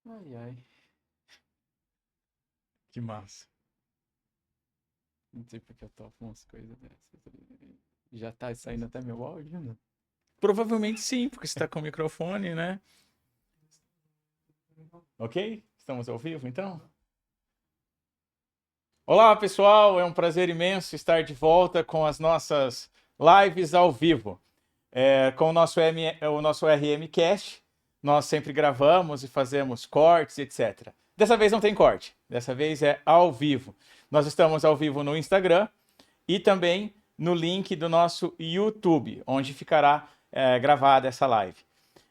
Ai, ai. Que massa. Não sei porque eu topo umas coisas dessas. Já tá saindo até meu áudio, né? Provavelmente sim, porque você tá com o microfone, né? Ok? Estamos ao vivo, então? Olá, pessoal. É um prazer imenso estar de volta com as nossas lives ao vivo. Com o nosso RMcast, nós sempre gravamos e fazemos cortes, etc. Dessa vez não tem corte. Dessa vez é ao vivo. Nós estamos ao vivo no Instagram e também no link do nosso YouTube, onde ficará gravada essa live.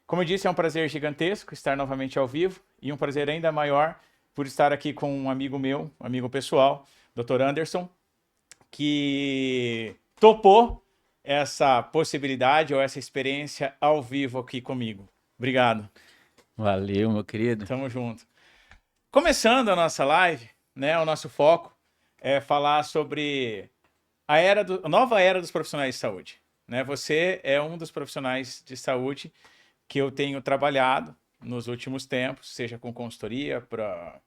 Como eu disse, é um prazer gigantesco estar novamente ao vivo e um prazer ainda maior por estar aqui com um amigo meu, um amigo pessoal, Dr. Anderson, que topou essa possibilidade ou essa experiência ao vivo aqui comigo. Obrigado. Valeu, meu querido. Tamo junto. Começando a nossa live, né, o nosso foco é falar sobre a nova era dos profissionais de saúde. Né? Você é um dos profissionais de saúde que eu tenho trabalhado nos últimos tempos, seja com consultoria para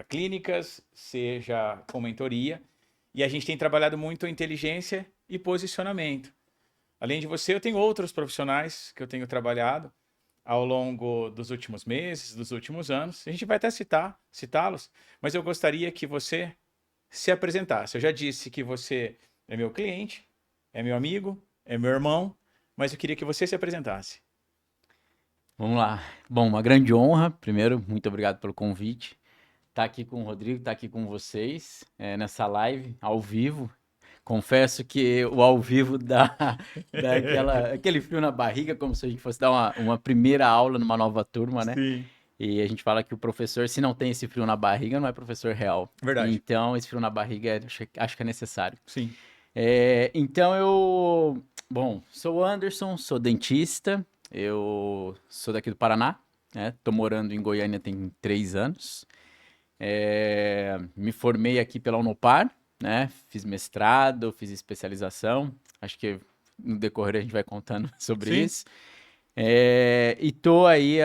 clínicas, seja com mentoria, e a gente tem trabalhado muito inteligência e posicionamento. Além de você, eu tenho outros profissionais que eu tenho trabalhado ao longo dos últimos meses, dos últimos anos. A gente vai até citá-los, mas eu gostaria que você se apresentasse. Eu já disse que você é meu cliente, é meu amigo, é meu irmão, mas eu queria que você se apresentasse. Vamos lá. Bom, uma grande honra. Primeiro, muito obrigado pelo convite. Tá aqui com o Rodrigo, tá aqui com vocês nessa live ao vivo. Confesso que o ao vivo dá aquele frio na barriga, como se a gente fosse dar uma primeira aula numa nova turma, né? Sim. E a gente fala que o professor, se não tem esse frio na barriga, não é professor real. Verdade. Então, esse frio na barriga acho que é necessário. Sim. Então, bom, sou o Anderson, sou dentista, eu sou daqui do Paraná, né? Tô morando em Goiânia tem 3 anos. Me formei aqui pela Unopar, né? Fiz mestrado, fiz especialização. Acho que no decorrer a gente vai contando sobre Sim. isso. E tô aí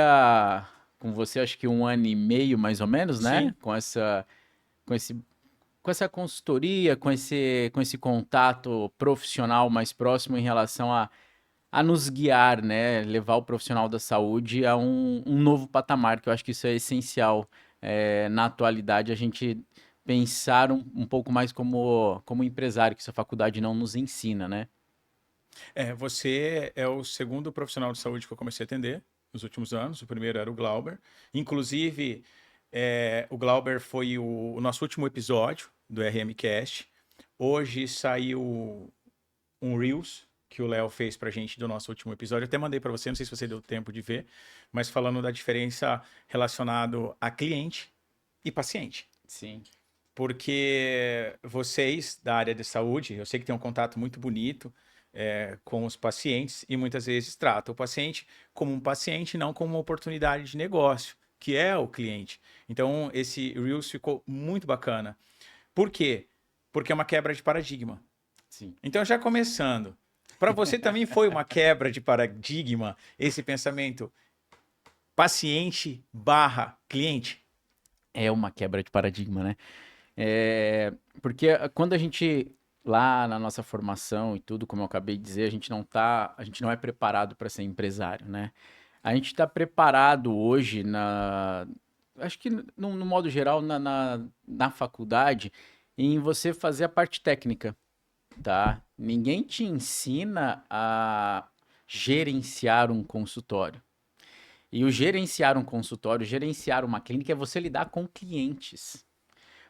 com você, acho que 1 ano e meio, mais ou menos, né? Sim. Com essa consultoria, com esse contato profissional mais próximo em relação a nos guiar, né? Levar o profissional da saúde a um novo patamar, que eu acho que isso é essencial. Na atualidade, a gente pensar um pouco mais como empresário, que essa faculdade não nos ensina, né? Você é o segundo profissional de saúde que eu comecei a atender nos últimos anos. O primeiro era o Glauber. Inclusive, o Glauber foi o nosso último episódio do RMcast. Hoje saiu um Reels que o Léo fez pra gente do nosso último episódio. Eu até mandei para você, não sei se você deu tempo de ver, mas falando da diferença relacionado a cliente e paciente. Sim. Porque vocês da área de saúde, eu sei que tem um contato muito bonito com os pacientes e muitas vezes trata o paciente como um paciente, não como uma oportunidade de negócio, que é o cliente. Então, esse Reels ficou muito bacana. Por quê? Porque é uma quebra de paradigma. Sim. Então, já começando, para você também foi uma quebra de paradigma esse pensamento paciente/cliente? É uma quebra de paradigma, né? Porque quando a gente, lá na nossa formação e tudo, como eu acabei de dizer, a gente não é preparado para ser empresário, né? A gente está preparado hoje acho que no modo geral, na faculdade, em você fazer a parte técnica, tá? Ninguém te ensina a gerenciar um consultório. E o gerenciar um consultório, gerenciar uma clínica é você lidar com clientes.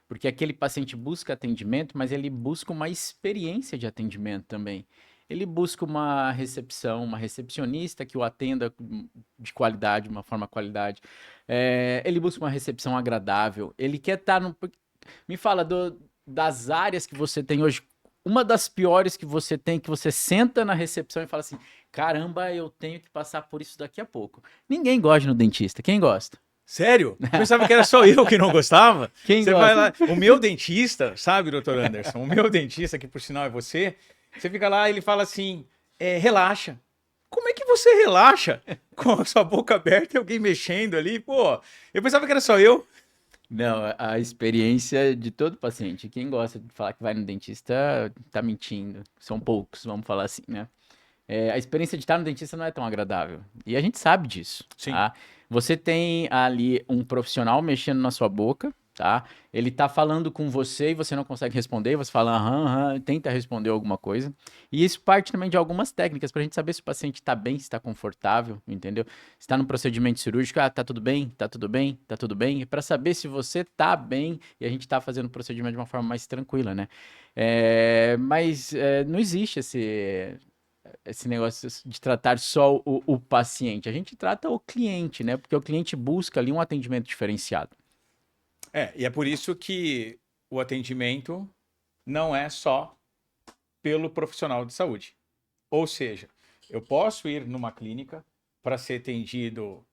Porque aquele paciente busca atendimento, mas ele busca uma experiência de atendimento também. Ele busca uma recepção, uma recepcionista que o atenda de qualidade, de uma forma qualidade. Ele busca uma recepção agradável. Ele quer estar no... Me fala das áreas que você tem hoje. Uma das piores que você tem, que você senta na recepção e fala assim, caramba, eu tenho que passar por isso daqui a pouco. Ninguém gosta no dentista. Quem gosta? Sério? Eu pensava que era só eu que não gostava. Quem Você gosta? vai lá, o meu dentista, sabe, doutor Anderson? O meu dentista, que por sinal é você fica lá, ele fala assim, relaxa. Como é que você relaxa com a sua boca aberta e alguém mexendo ali? Pô, eu pensava que era só eu. Não, a experiência de todo paciente. Quem gosta de falar que vai no dentista tá mentindo. São poucos, vamos falar assim, né? A experiência de estar no dentista não é tão agradável. E a gente sabe disso, Sim. tá? Você tem ali um profissional mexendo na sua boca, tá? Ele tá falando com você e você não consegue responder, você fala aham, aham, tenta responder alguma coisa. E isso parte também de algumas técnicas pra gente saber se o paciente tá bem, se tá confortável, entendeu? Se tá no procedimento cirúrgico, tá tudo bem, tá tudo bem, tá tudo bem. E pra saber se você tá bem e a gente tá fazendo o procedimento de uma forma mais tranquila, né? Mas não existe esse negócio de tratar só o paciente. A gente trata o cliente, né? Porque o cliente busca ali um atendimento diferenciado. E é por isso que o atendimento não é só pelo profissional de saúde. Ou seja, eu posso ir numa clínica para ser atendido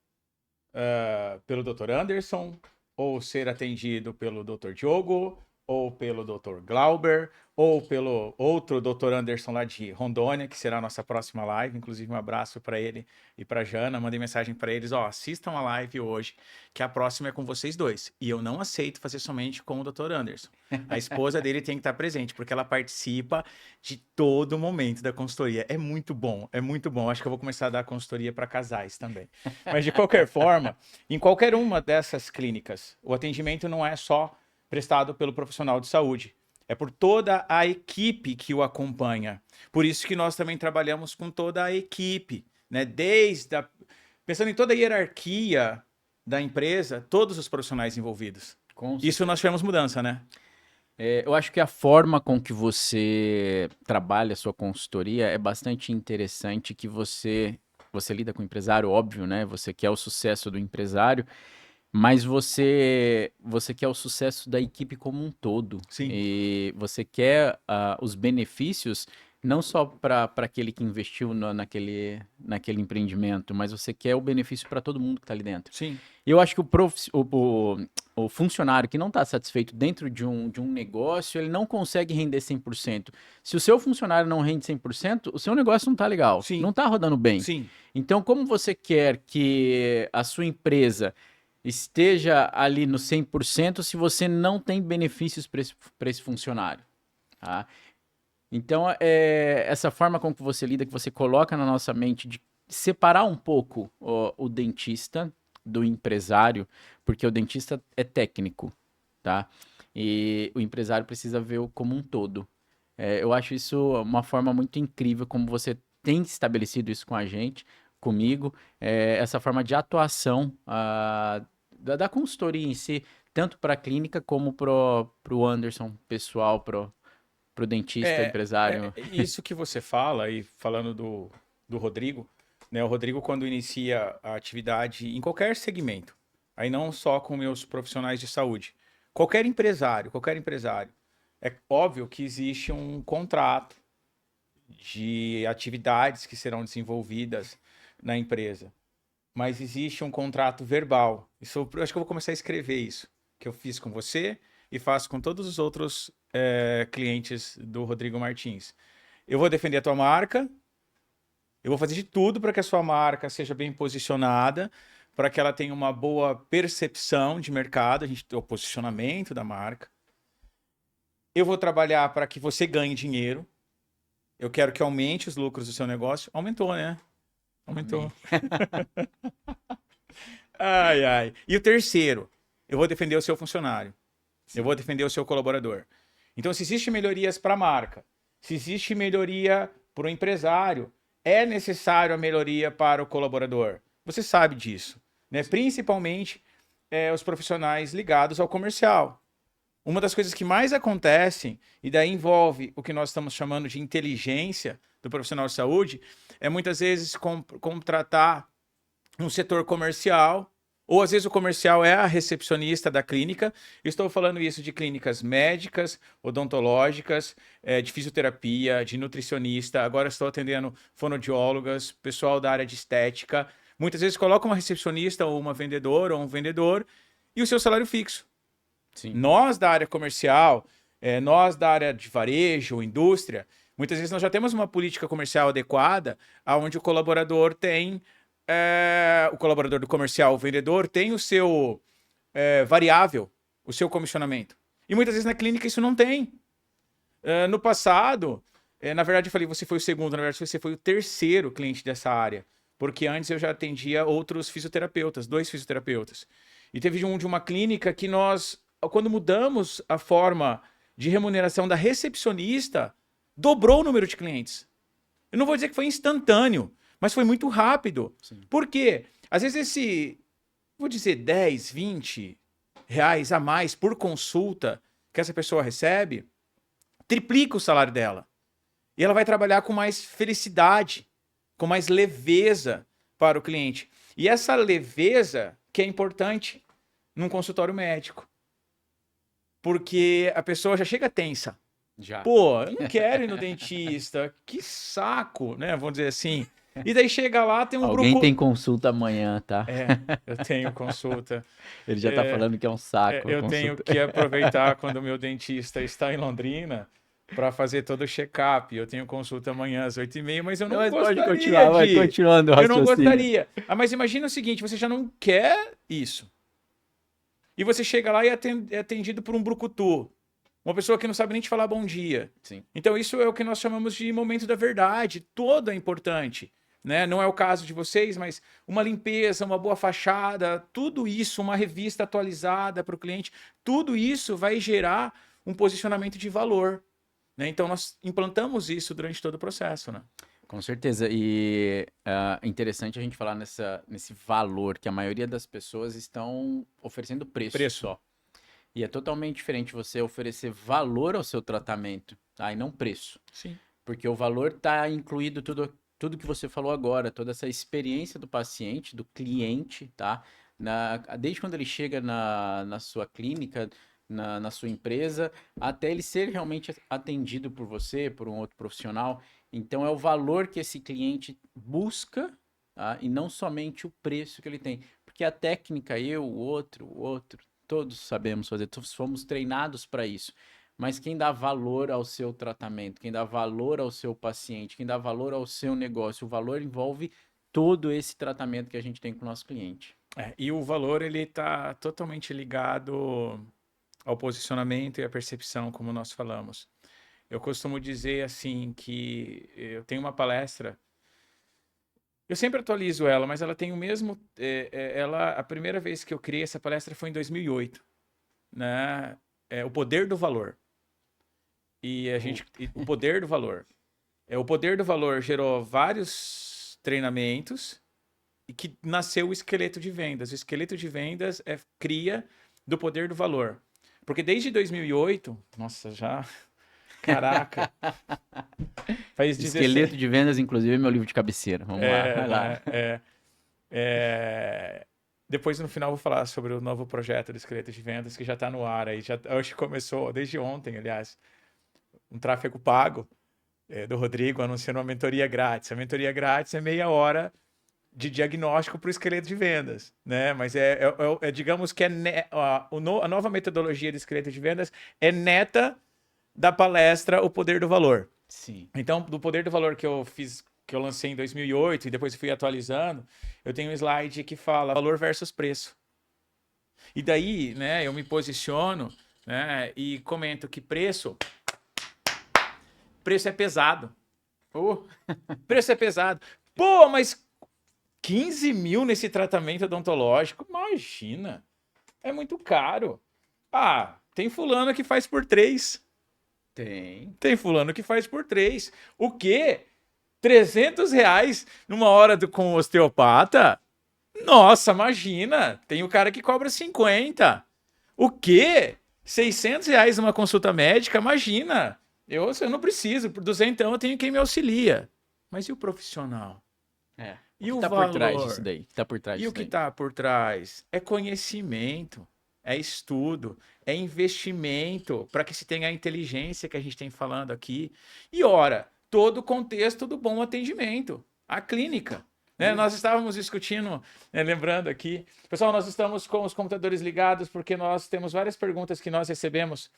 pelo Dr. Anderson, ou ser atendido pelo Dr. Diogo, ou pelo Dr. Glauber, ou pelo outro Dr. Anderson lá de Rondônia, que será a nossa próxima live. Inclusive, um abraço para ele e para Jana. Mandei mensagem para eles: ó, assistam a live hoje, que a próxima é com vocês dois. E eu não aceito fazer somente com o Dr. Anderson. A esposa dele tem que estar presente, porque ela participa de todo momento da consultoria. É muito bom, é muito bom. Acho que eu vou começar a dar consultoria para casais também. Mas, de qualquer forma, em qualquer uma dessas clínicas, o atendimento não é só prestado pelo profissional de saúde. É por toda a equipe que o acompanha. Por isso que nós também trabalhamos com toda a equipe, né? Pensando em toda a hierarquia da empresa, todos os profissionais envolvidos. Isso nós tivemos mudança, né? Eu acho que a forma com que você trabalha a sua consultoria é bastante interessante, que você lida com o empresário, óbvio, né? Você quer o sucesso do empresário, mas você quer o sucesso da equipe como um todo. Sim. E você quer os benefícios não só para aquele que investiu naquele empreendimento, mas você quer o benefício para todo mundo que está ali dentro. Sim. E eu acho que o funcionário que não está satisfeito dentro de um negócio, ele não consegue render 100%. Se o seu funcionário não rende 100%, o seu negócio não está legal, Sim. não está rodando bem. Sim. Então, como você quer que a sua empresa esteja ali no 100% se você não tem benefícios para esse funcionário? Tá? Então, essa forma com que você lida, que você coloca na nossa mente de separar um pouco o dentista do empresário, porque o dentista é técnico, tá? E o empresário precisa ver o como um todo. Eu acho isso uma forma muito incrível, como você tem estabelecido isso com a gente, comigo, essa forma de atuação da consultoria em si, tanto para a clínica como para o Anderson pessoal, pro dentista, empresário. Isso que você fala, e falando do Rodrigo, né? O Rodrigo, quando inicia a atividade em qualquer segmento, aí não só com meus profissionais de saúde, qualquer empresário, é óbvio que existe um contrato de atividades que serão desenvolvidas na empresa, mas existe um contrato verbal. Isso, eu acho que eu vou começar a escrever isso, que eu fiz com você e faço com todos os outros clientes do Rodrigo Martins. Eu vou defender a tua marca, eu vou fazer de tudo para que a sua marca seja bem posicionada, para que ela tenha uma boa percepção de mercado, a gente tem o posicionamento da marca. Eu vou trabalhar para que você ganhe dinheiro. Eu quero que aumente os lucros do seu negócio. Aumentou, né? Aumentou. Ai, ai. E o terceiro, eu vou defender o seu funcionário. Sim. Eu vou defender o seu colaborador. Então, se existe melhorias para a marca, se existe melhoria para o empresário, é necessário a melhoria para o colaborador. Você sabe disso, né? Principalmente os profissionais ligados ao comercial. Uma das coisas que mais acontecem, e daí envolve o que nós estamos chamando de inteligência do profissional de saúde, é muitas vezes contratar um setor comercial, ou às vezes o comercial é a recepcionista da clínica. Eu estou falando isso de clínicas médicas, odontológicas, de fisioterapia, de nutricionista. Agora estou atendendo fonoaudiólogas, pessoal da área de estética. Muitas vezes coloca uma recepcionista ou uma vendedora ou um vendedor e o seu salário fixo. Sim. Nós da área comercial, nós da área de varejo, indústria, Muitas vezes nós já temos uma política comercial adequada, onde o colaborador tem, o colaborador do comercial, o vendedor, tem o seu variável, o seu comissionamento. E muitas vezes na clínica isso não tem. No passado, na verdade eu falei, você foi o segundo, na verdade você foi o terceiro cliente dessa área. Porque antes eu já atendia outros fisioterapeutas, 2 fisioterapeutas. E teve de uma clínica que nós, quando mudamos a forma de remuneração da recepcionista, dobrou o número de clientes. Eu não vou dizer que foi instantâneo, mas foi muito rápido. Sim. Por quê? Às vezes vou dizer, 10, 20 reais a mais por consulta que essa pessoa recebe, triplica o salário dela. E ela vai trabalhar com mais felicidade, com mais leveza para o cliente. E essa leveza que é importante num consultório médico. Porque a pessoa já chega tensa. Já. Pô, eu não quero ir no dentista. Que saco, né? Vamos dizer assim. E daí chega lá, tem um Alguém tem consulta amanhã, tá? Eu tenho consulta. Ele já tá falando que é um saco. Eu tenho que aproveitar quando o meu dentista está em Londrina para fazer todo o check-up. Eu tenho consulta amanhã às 8h30, mas eu não gostaria pode continuar, vai continuando o Eu não raciocínio. gostaria. Mas imagina o seguinte, você já não quer isso. E você chega lá e é atendido por um brucutu. Uma pessoa que não sabe nem te falar bom dia. Sim. Então isso é o que nós chamamos de momento da verdade. Todo é importante. Né? Não é o caso de vocês, mas uma limpeza, uma boa fachada, tudo isso, uma revista atualizada para o cliente, tudo isso vai gerar um posicionamento de valor. Né? Então nós implantamos isso durante todo o processo. Né? Com certeza. E é interessante a gente falar nesse valor que a maioria das pessoas estão oferecendo preço só. E é totalmente diferente você oferecer valor ao seu tratamento, tá? E não preço. Sim. Porque o valor está incluído tudo que você falou agora, toda essa experiência do paciente, do cliente, tá? Desde quando ele chega na sua clínica, na sua empresa, até ele ser realmente atendido por você, por um outro profissional. Então, é o valor que esse cliente busca, tá? E não somente o preço que ele tem. Porque a técnica, o outro, todos sabemos fazer, todos fomos treinados para isso. Mas quem dá valor ao seu tratamento, quem dá valor ao seu paciente, quem dá valor ao seu negócio, o valor envolve todo esse tratamento que a gente tem com o nosso cliente. E o valor, ele está totalmente ligado ao posicionamento e à percepção, como nós falamos. Eu costumo dizer assim que eu tenho uma palestra, eu sempre atualizo ela, mas ela tem o mesmo... a primeira vez que eu criei essa palestra foi em 2008, né? O poder do valor. O poder do valor. O poder do valor gerou vários treinamentos e que nasceu o esqueleto de vendas. O esqueleto de vendas é cria do poder do valor. Porque desde 2008, nossa, já... Caraca. Faz 16... Esqueleto de vendas, inclusive, é meu livro de cabeceira. Vamos lá, vai lá. Depois, no final, vou falar sobre o novo projeto do esqueleto de vendas, que já está no ar aí. Hoje começou, desde ontem, aliás, um tráfego pago do Rodrigo anunciando uma mentoria grátis. A mentoria grátis é meia hora de diagnóstico para o esqueleto de vendas, né? Mas digamos que a nova metodologia do esqueleto de vendas é neta da palestra O Poder do Valor. Sim. Então, do Poder do Valor que eu fiz, que eu lancei em 2008 e depois fui atualizando, eu tenho um slide que fala valor versus preço. E daí, né, eu me posiciono, né, e comento que preço é pesado. Preço é pesado. Pô, mas 15 mil nesse tratamento odontológico? Imagina. É muito caro. Tem fulano que faz por 3. Tem fulano que faz por 3. O quê? 300 reais numa hora com o osteopata? Nossa, imagina. Tem o cara que cobra 50. O quê? 600 reais numa consulta médica? Imagina. Eu não preciso. Por 200 eu tenho quem me auxilia. Mas e o profissional? E o que tá por trás disso daí? E o que está por trás? É conhecimento. É estudo, é investimento para que se tenha a inteligência que a gente tem falando aqui. E, ora, todo o contexto do bom atendimento, a clínica. Né? Nós estávamos discutindo, lembrando aqui, pessoal, nós estamos com os computadores ligados porque nós temos várias perguntas que nós recebemos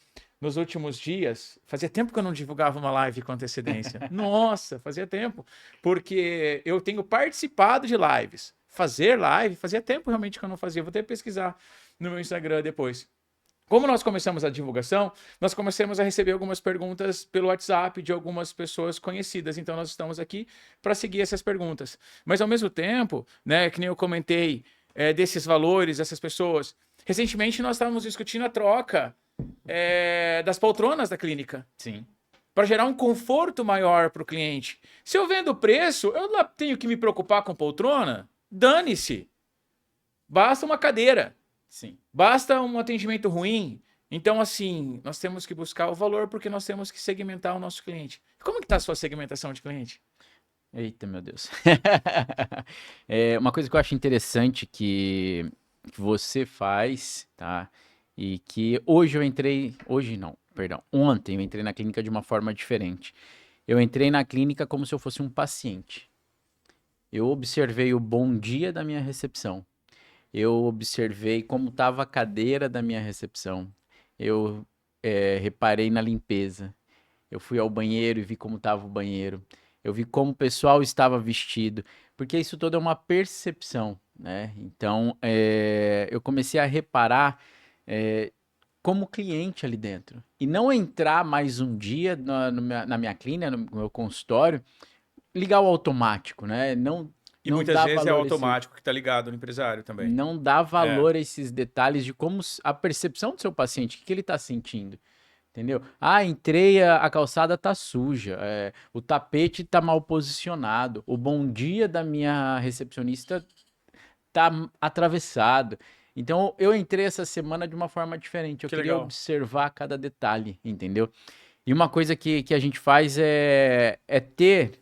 nos últimos dias, fazia tempo que eu não divulgava uma live com antecedência. Nossa, fazia tempo. Porque eu tenho participado de lives. Fazer live, fazia tempo realmente que eu não fazia. Vou até pesquisar no meu Instagram depois. Como nós começamos a divulgação, nós começamos a receber algumas perguntas pelo WhatsApp de algumas pessoas conhecidas. Então, nós estamos aqui para seguir essas perguntas. Mas, ao mesmo tempo, né, que nem eu comentei, desses valores, dessas pessoas, recentemente nós estávamos discutindo a troca das poltronas da clínica. Sim. Para gerar um conforto maior para o cliente. Se eu vendo preço, eu não tenho que me preocupar com poltrona? Dane-se. Basta uma cadeira. Sim. Basta um atendimento ruim. Então, assim, nós temos que buscar o valor porque nós temos que segmentar o nosso cliente. Como que está a sua segmentação de cliente? Eita, meu Deus. Uma coisa que eu acho interessante que você faz, tá? E que hoje eu entrei. Hoje não, perdão. Ontem eu entrei na clínica de uma forma diferente. Eu entrei na clínica como se eu fosse um paciente. Eu observei o bom dia da minha recepção. Eu observei como estava a cadeira da minha recepção. Eu reparei na limpeza. Eu fui ao banheiro e vi como estava o banheiro. Eu vi como o pessoal estava vestido. Porque isso tudo é uma percepção, né? Então, eu comecei a reparar como cliente ali dentro. E não entrar mais um dia na minha clínica, no meu consultório, ligar o automático, né? E Não muitas dá vezes é valor automático que está ligado no empresário também. não dá valor a esses detalhes de como a percepção do seu paciente, o que ele está sentindo. Entendeu? Ah, entrei, a calçada tá suja, o tapete tá mal posicionado, o bom dia da minha recepcionista tá atravessado. Então, eu entrei essa semana de uma forma diferente. Eu Que queria legal. observar cada detalhe, entendeu? E uma coisa que a gente faz é ter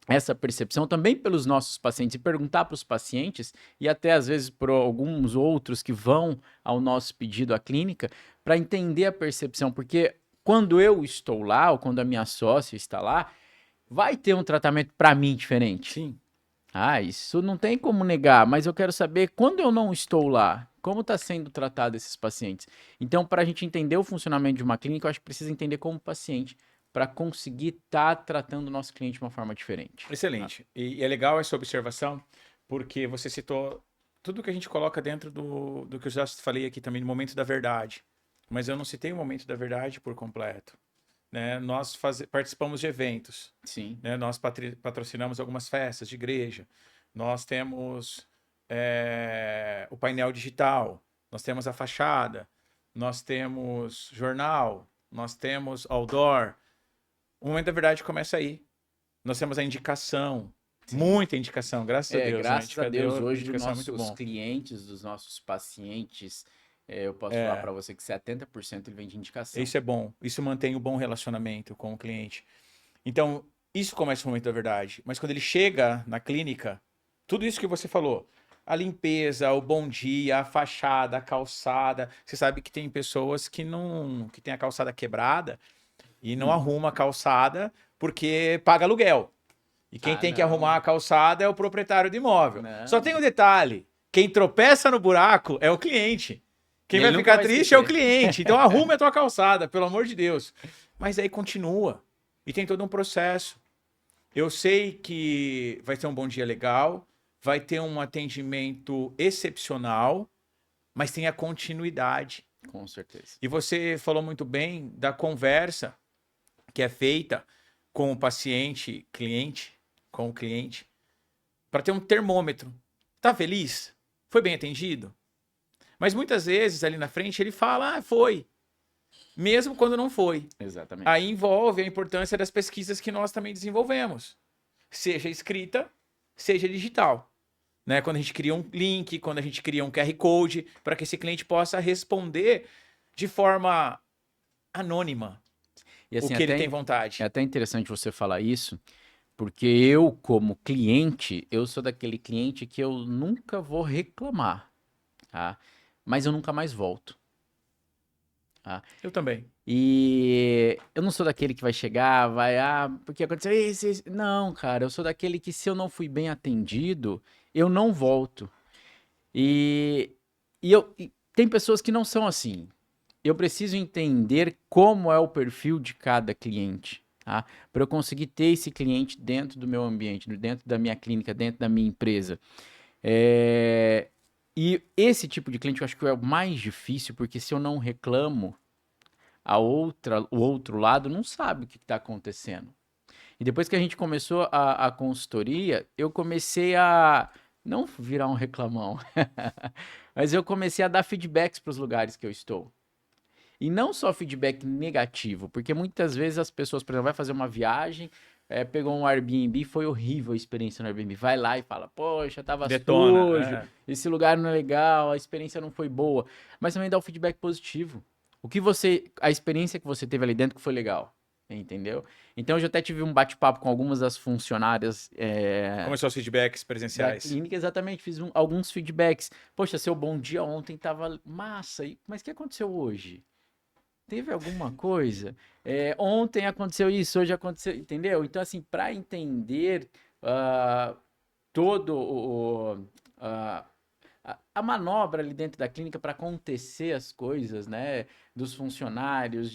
essa percepção também pelos nossos pacientes e perguntar para os pacientes e até às vezes por alguns outros que vão ao nosso pedido à clínica para entender a percepção, porque quando eu estou lá ou quando a minha sócia está lá, vai ter um tratamento para mim diferente. Sim. Ah, isso não tem como negar, mas eu quero saber quando eu não estou lá, como está sendo tratado esses pacientes. Então, para a gente entender o funcionamento de uma clínica, eu acho que precisa entender como paciente para conseguir estar tratando o nosso cliente de uma forma diferente. Excelente. E é legal essa observação, porque você citou tudo que a gente coloca dentro do que eu já falei aqui também, no momento da verdade. Mas eu não citei o momento da verdade por completo. Né? Nós participamos de eventos. Sim. Né? Nós patrocinamos algumas festas de igreja. Nós temos o painel digital. Nós temos a fachada. Nós temos jornal. Nós temos outdoor. O momento da verdade começa aí. Nós temos a indicação. Sim. Muita indicação, graças a Deus. Graças a Deus, hoje dos nossos nossos clientes, dos nossos pacientes, eu posso falar para você que 70% ele vem de indicação. Isso é bom. Isso mantém um bom relacionamento com o cliente. Então, isso começa o momento da verdade. Mas quando ele chega na clínica, tudo isso que você falou, a limpeza, o bom dia, a fachada, a calçada. Você sabe que tem pessoas que tem a calçada quebrada e não arruma a calçada porque paga aluguel. E quem tem que arrumar a calçada é o proprietário do imóvel. Não. Só tem um detalhe: quem tropeça no buraco é o cliente. Quem vai ficar triste é o cliente. Então arrume a tua calçada, pelo amor de Deus. Mas aí continua. E tem todo um processo. Eu sei que vai ter um bom dia legal, vai ter um atendimento excepcional, mas tem a continuidade. Com certeza. E você falou muito bem da conversa que é feita com o paciente, com o cliente, para ter um termômetro. Tá feliz? Foi bem atendido? Mas muitas vezes ali na frente ele fala, foi. Mesmo quando não foi. Exatamente. Aí envolve a importância das pesquisas que nós também desenvolvemos. Seja escrita, seja digital. Né? Quando a gente cria um link, quando a gente cria um QR Code, para que esse cliente possa responder de forma anônima. E assim, o que ele tem vontade. É até interessante você falar isso, porque eu, como cliente, eu sou daquele cliente que eu nunca vou reclamar, tá? Mas eu nunca mais volto. Tá? Eu também. E eu não sou daquele que vai chegar, porque aconteceu isso. Não, cara, eu sou daquele que se eu não fui bem atendido, eu não volto. E tem pessoas que não são assim. eu preciso entender como é o perfil de cada cliente, tá? Para eu conseguir ter esse cliente dentro do meu ambiente, dentro da minha clínica, dentro da minha empresa. É, E esse tipo de cliente eu acho que é o mais difícil, porque se eu não reclamo, o outro lado não sabe o que está acontecendo. E depois que a gente começou a consultoria, eu comecei a não virar um reclamão, mas eu comecei a dar feedbacks para os lugares que eu estou. E não só feedback negativo, porque muitas vezes as pessoas, por exemplo, vai fazer uma viagem, pegou um Airbnb, foi horrível a experiência no Airbnb. Vai lá e fala, poxa, tava Detona, sujo, esse lugar não é legal, a experiência não foi boa. Mas também dá o feedback positivo. A experiência que você teve ali dentro que foi legal, entendeu? Então eu já até tive um bate-papo com algumas das funcionárias Começou os feedbacks da presenciais. clínica, exatamente, fiz alguns feedbacks. Poxa, seu bom dia ontem tava massa, mas o que aconteceu hoje? Teve alguma coisa? Ontem aconteceu isso, hoje aconteceu, entendeu? Então, assim, para entender ah, todo a manobra ali dentro da clínica para acontecer as coisas, né? Dos funcionários,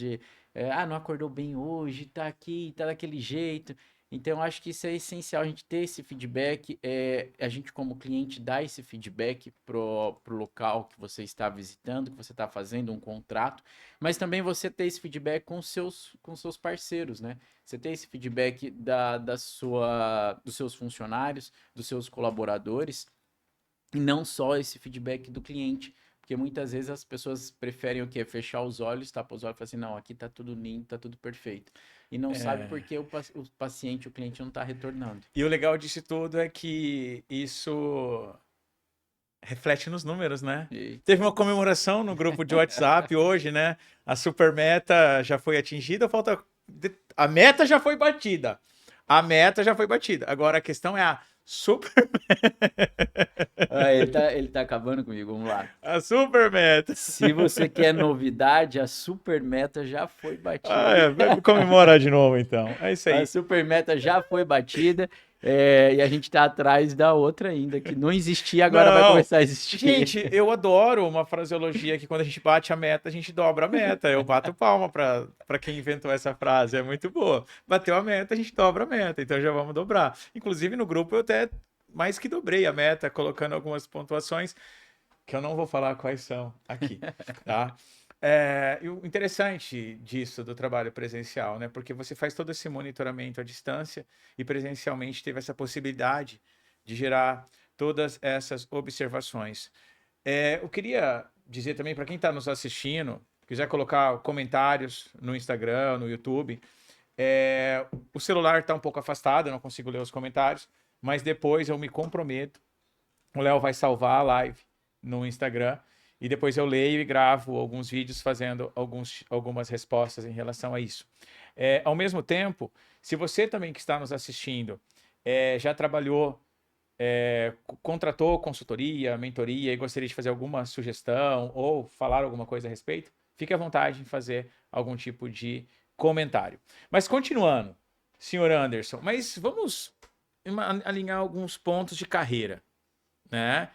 não acordou bem hoje, tá aqui, tá daquele jeito. Então, eu acho que isso é essencial, a gente ter esse feedback, a gente como cliente dar esse feedback pro local que você está visitando, que você está fazendo um contrato, mas também você ter esse feedback com seus parceiros, né? Você ter esse feedback dos seus funcionários, dos seus colaboradores, e não só esse feedback do cliente. Porque muitas vezes as pessoas preferem o quê? Fechar os olhos, tapar os olhos e falar assim, não, aqui tá tudo lindo, tá tudo perfeito. E não sabe porque o paciente, o cliente não tá retornando. E o legal disso tudo é que isso reflete nos números, né? E Teve uma comemoração no grupo de WhatsApp hoje, né? A super meta já foi atingida, falta. A meta já foi batida. A meta já foi batida. Agora a questão é a super. ele tá acabando comigo, vamos lá. A super meta. Se você quer novidade, a super meta já foi batida. Vai comemorar de novo então. É isso A aí. super meta já foi batida, e a gente tá atrás da outra ainda, que não existia, agora vai Não. começar a existir. Gente, eu adoro uma fraseologia que quando a gente bate a meta, a gente dobra a meta. Eu bato palma para quem inventou essa frase, é muito boa. Bateu a meta, a gente dobra a meta, então já vamos dobrar. Inclusive no grupo eu até mais que dobrei a meta, colocando algumas pontuações que eu não vou falar quais são aqui, tá? E o interessante disso do trabalho presencial, né? Porque você faz todo esse monitoramento à distância e presencialmente teve essa possibilidade de gerar todas essas observações. Eu queria dizer também para quem está nos assistindo, quiser colocar comentários no Instagram, no YouTube, o celular está um pouco afastado, eu não consigo ler os comentários, mas depois eu me comprometo, o Léo vai salvar a live no Instagram e depois eu leio e gravo alguns vídeos fazendo algumas respostas em relação a isso. Ao mesmo tempo, se você também que está nos assistindo já trabalhou, contratou consultoria, mentoria e gostaria de fazer alguma sugestão ou falar alguma coisa a respeito, fique à vontade em fazer algum tipo de comentário. Mas continuando, senhor Anderson, mas vamos alinhar alguns pontos de carreira, né?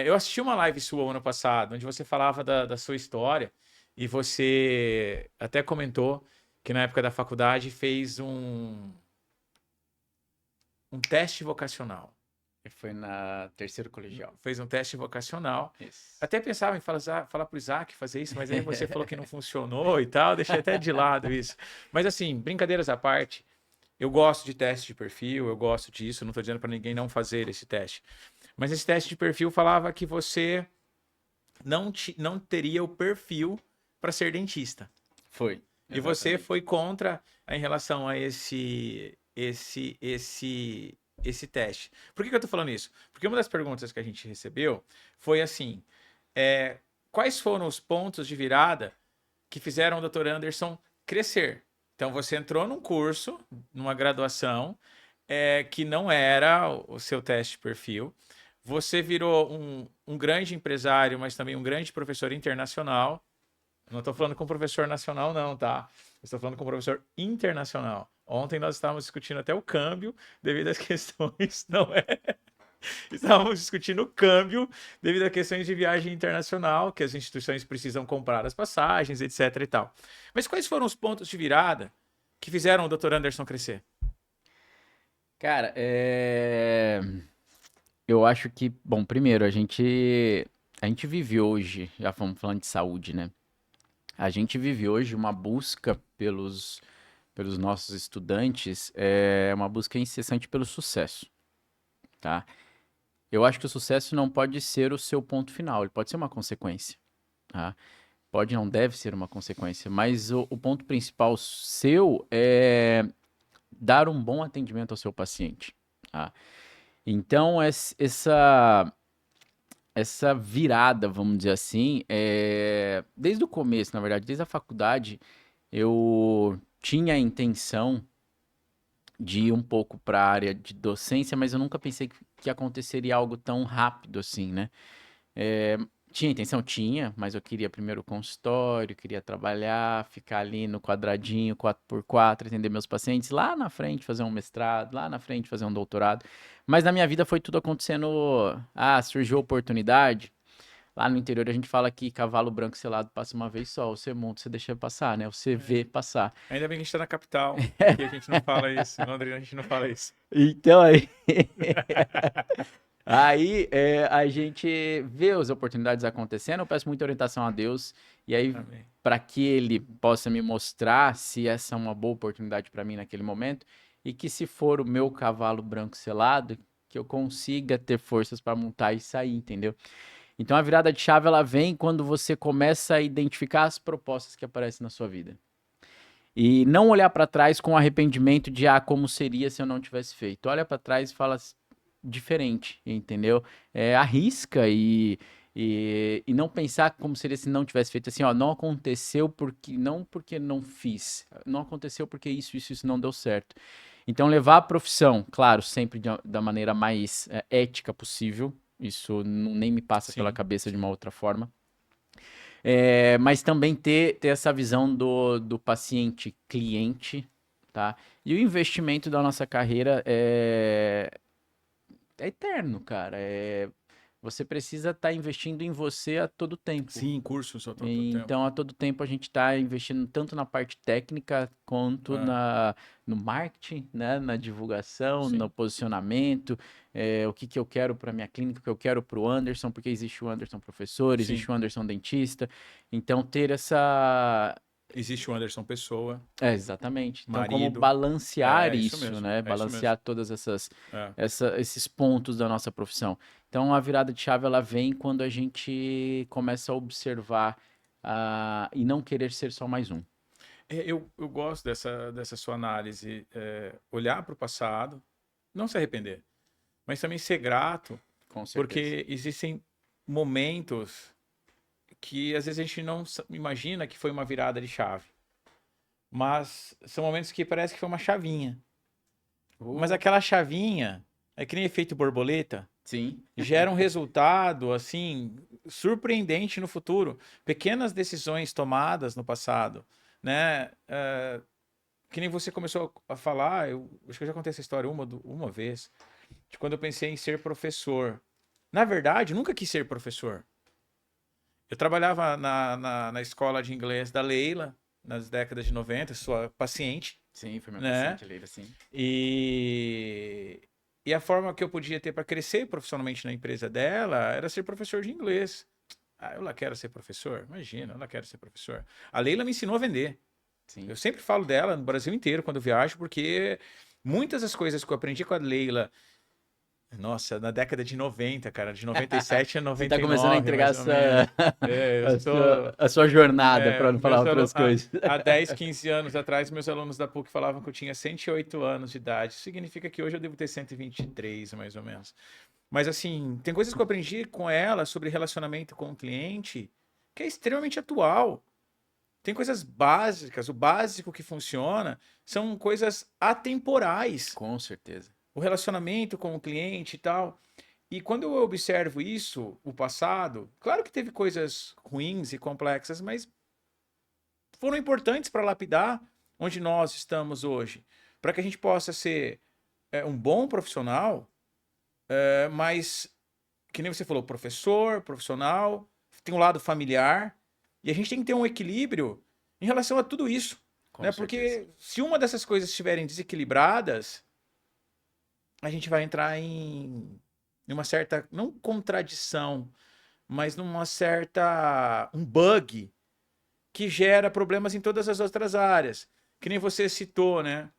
Eu assisti uma live sua ano passado, onde você falava da sua história e você até comentou que na época da faculdade fez um teste vocacional. Foi na terceiro colegial. Fez um teste vocacional. Isso. Até pensava em falar pro Isaac fazer isso, mas aí você falou que não funcionou e tal, deixei até de lado isso. Mas assim, brincadeiras à parte, eu gosto de teste de perfil, eu gosto disso, não estou dizendo para ninguém não fazer esse teste. Mas esse teste de perfil falava que você não teria o perfil para ser dentista. Foi. E você foi contra em relação a esse teste. Por que eu tô falando isso? Porque uma das perguntas que a gente recebeu foi assim: quais foram os pontos de virada que fizeram o Dr. Anderson crescer? Então você entrou num curso, numa graduação, que não era o seu teste de perfil. Você virou um grande empresário, mas também um grande professor internacional. Não estou falando com professor nacional, não, tá? Estou falando com professor internacional. Ontem nós estávamos discutindo até o câmbio devido às questões, não é? Estávamos discutindo o câmbio devido a questões de viagem internacional, que as instituições precisam comprar as passagens, etc e tal. Mas quais foram os pontos de virada que fizeram o Dr. Anderson crescer? Cara, eu acho que, bom, primeiro, a gente vive hoje, já vamos falando de saúde, né? A gente vive hoje uma busca pelos nossos estudantes, é uma busca incessante pelo sucesso, tá? Eu acho que o sucesso não pode ser o seu ponto final, ele pode ser uma consequência, tá? Pode, não deve ser uma consequência, mas o ponto principal seu é dar um bom atendimento ao seu paciente, tá? Então, essa virada, vamos dizer assim, desde o começo, na verdade, desde a faculdade, eu tinha a intenção de ir um pouco para a área de docência, mas eu nunca pensei que aconteceria algo tão rápido assim, né? É, tinha intenção? Tinha, mas eu queria primeiro o consultório, queria trabalhar, ficar ali no quadradinho, 4x4, atender meus pacientes, lá na frente fazer um mestrado, lá na frente fazer um doutorado. Mas na minha vida foi tudo acontecendo. Ah, surgiu a oportunidade. Lá no interior a gente fala que cavalo branco selado passa uma vez só. Você monta, você deixa passar, né? Você vê passar. Ainda bem que a gente está na capital, aqui a gente não fala isso, em Londrina a gente não fala isso. Então aí, a gente vê as oportunidades acontecendo, eu peço muita orientação a Deus, e aí, Amém. para que Ele possa me mostrar se essa é uma boa oportunidade para mim naquele momento, e que se for o meu cavalo branco selado, que eu consiga ter forças para montar e sair, entendeu? Então a virada de chave ela vem quando você começa a identificar as propostas que aparecem na sua vida. E não olhar para trás com arrependimento de como seria se eu não tivesse feito. Olha para trás e fala diferente, entendeu? Arrisca e não pensar como seria se não tivesse feito assim, ó, não aconteceu porque não fiz, não aconteceu porque isso não deu certo. Então levar a profissão, claro, sempre da maneira mais ética possível, isso nem me passa pela Sim, cabeça de sim. uma outra forma. Mas também ter essa visão do paciente cliente, tá? E o investimento da nossa carreira é eterno, cara. Você precisa estar investindo em você a todo tempo. Sim, cursos a todo tempo. Então, a todo tempo a gente está investindo tanto na parte técnica quanto É, no marketing, né? Na divulgação, no sim, posicionamento, o que eu quero para minha clínica, o que eu quero para o Anderson, porque existe o Anderson professor, existe sim. o Anderson dentista. Então, ter essa. Existe o Anderson Pessoa, Exatamente. Então, como marido. balancear Isso isso, mesmo, né? é isso mesmo. Balancear todas É. esses pontos da nossa profissão. Então, a virada de chave ela vem quando a gente começa a observar e não querer ser só mais um. Eu gosto dessa sua análise, olhar para o passado, não se arrepender, mas também ser grato, Com certeza. porque existem momentos que às vezes a gente não imagina que foi uma virada de chave, mas são momentos que parece que foi uma chavinha. Mas aquela chavinha é que nem efeito borboleta, Sim. gera um resultado assim surpreendente no futuro. Pequenas decisões tomadas no passado, né? Que nem você começou a falar, eu acho que eu já contei essa história uma vez, de quando eu pensei em ser professor. Na verdade, eu nunca quis ser professor. Eu trabalhava na escola de inglês da Leila, nas décadas de 90, sua paciente, Sim, foi minha né? paciente, Leila, sim. E a forma que eu podia ter para crescer profissionalmente na empresa dela era ser professor de inglês. Ah, eu lá quero ser professor? Imagina, eu lá quero ser professor. A Leila me ensinou a vender. Eu Sim. sempre falo dela no Brasil inteiro quando eu viajo, porque muitas das coisas que eu aprendi com a Leila, nossa, na década de 90, cara, de 97 a Você tá começando a 99, entregar mais ou menos. É, eu sou. a sua jornada, para É, não falar outras coisas. há 10, 15 anos atrás, meus alunos da PUC falavam que eu tinha 108 anos de idade. Isso significa que hoje eu devo ter 123, mais ou menos. Mas, assim, tem coisas que eu aprendi com ela sobre relacionamento com o cliente que é extremamente atual. Tem coisas básicas, o básico que funciona são coisas atemporais. Com certeza. O relacionamento com o cliente e tal. E quando eu observo isso, o passado, claro que teve coisas ruins e complexas, mas foram importantes para lapidar onde nós estamos hoje. Para que a gente possa ser um bom profissional, mas, que nem você falou, professor, profissional, tem um lado familiar, e a gente tem que ter um equilíbrio em relação a tudo isso, Com né? certeza. Porque se uma dessas coisas estiverem desequilibradas, a gente vai entrar em uma certa, não contradição, mas numa certa, um bug que gera problemas em todas as outras áreas. Que nem você citou, né?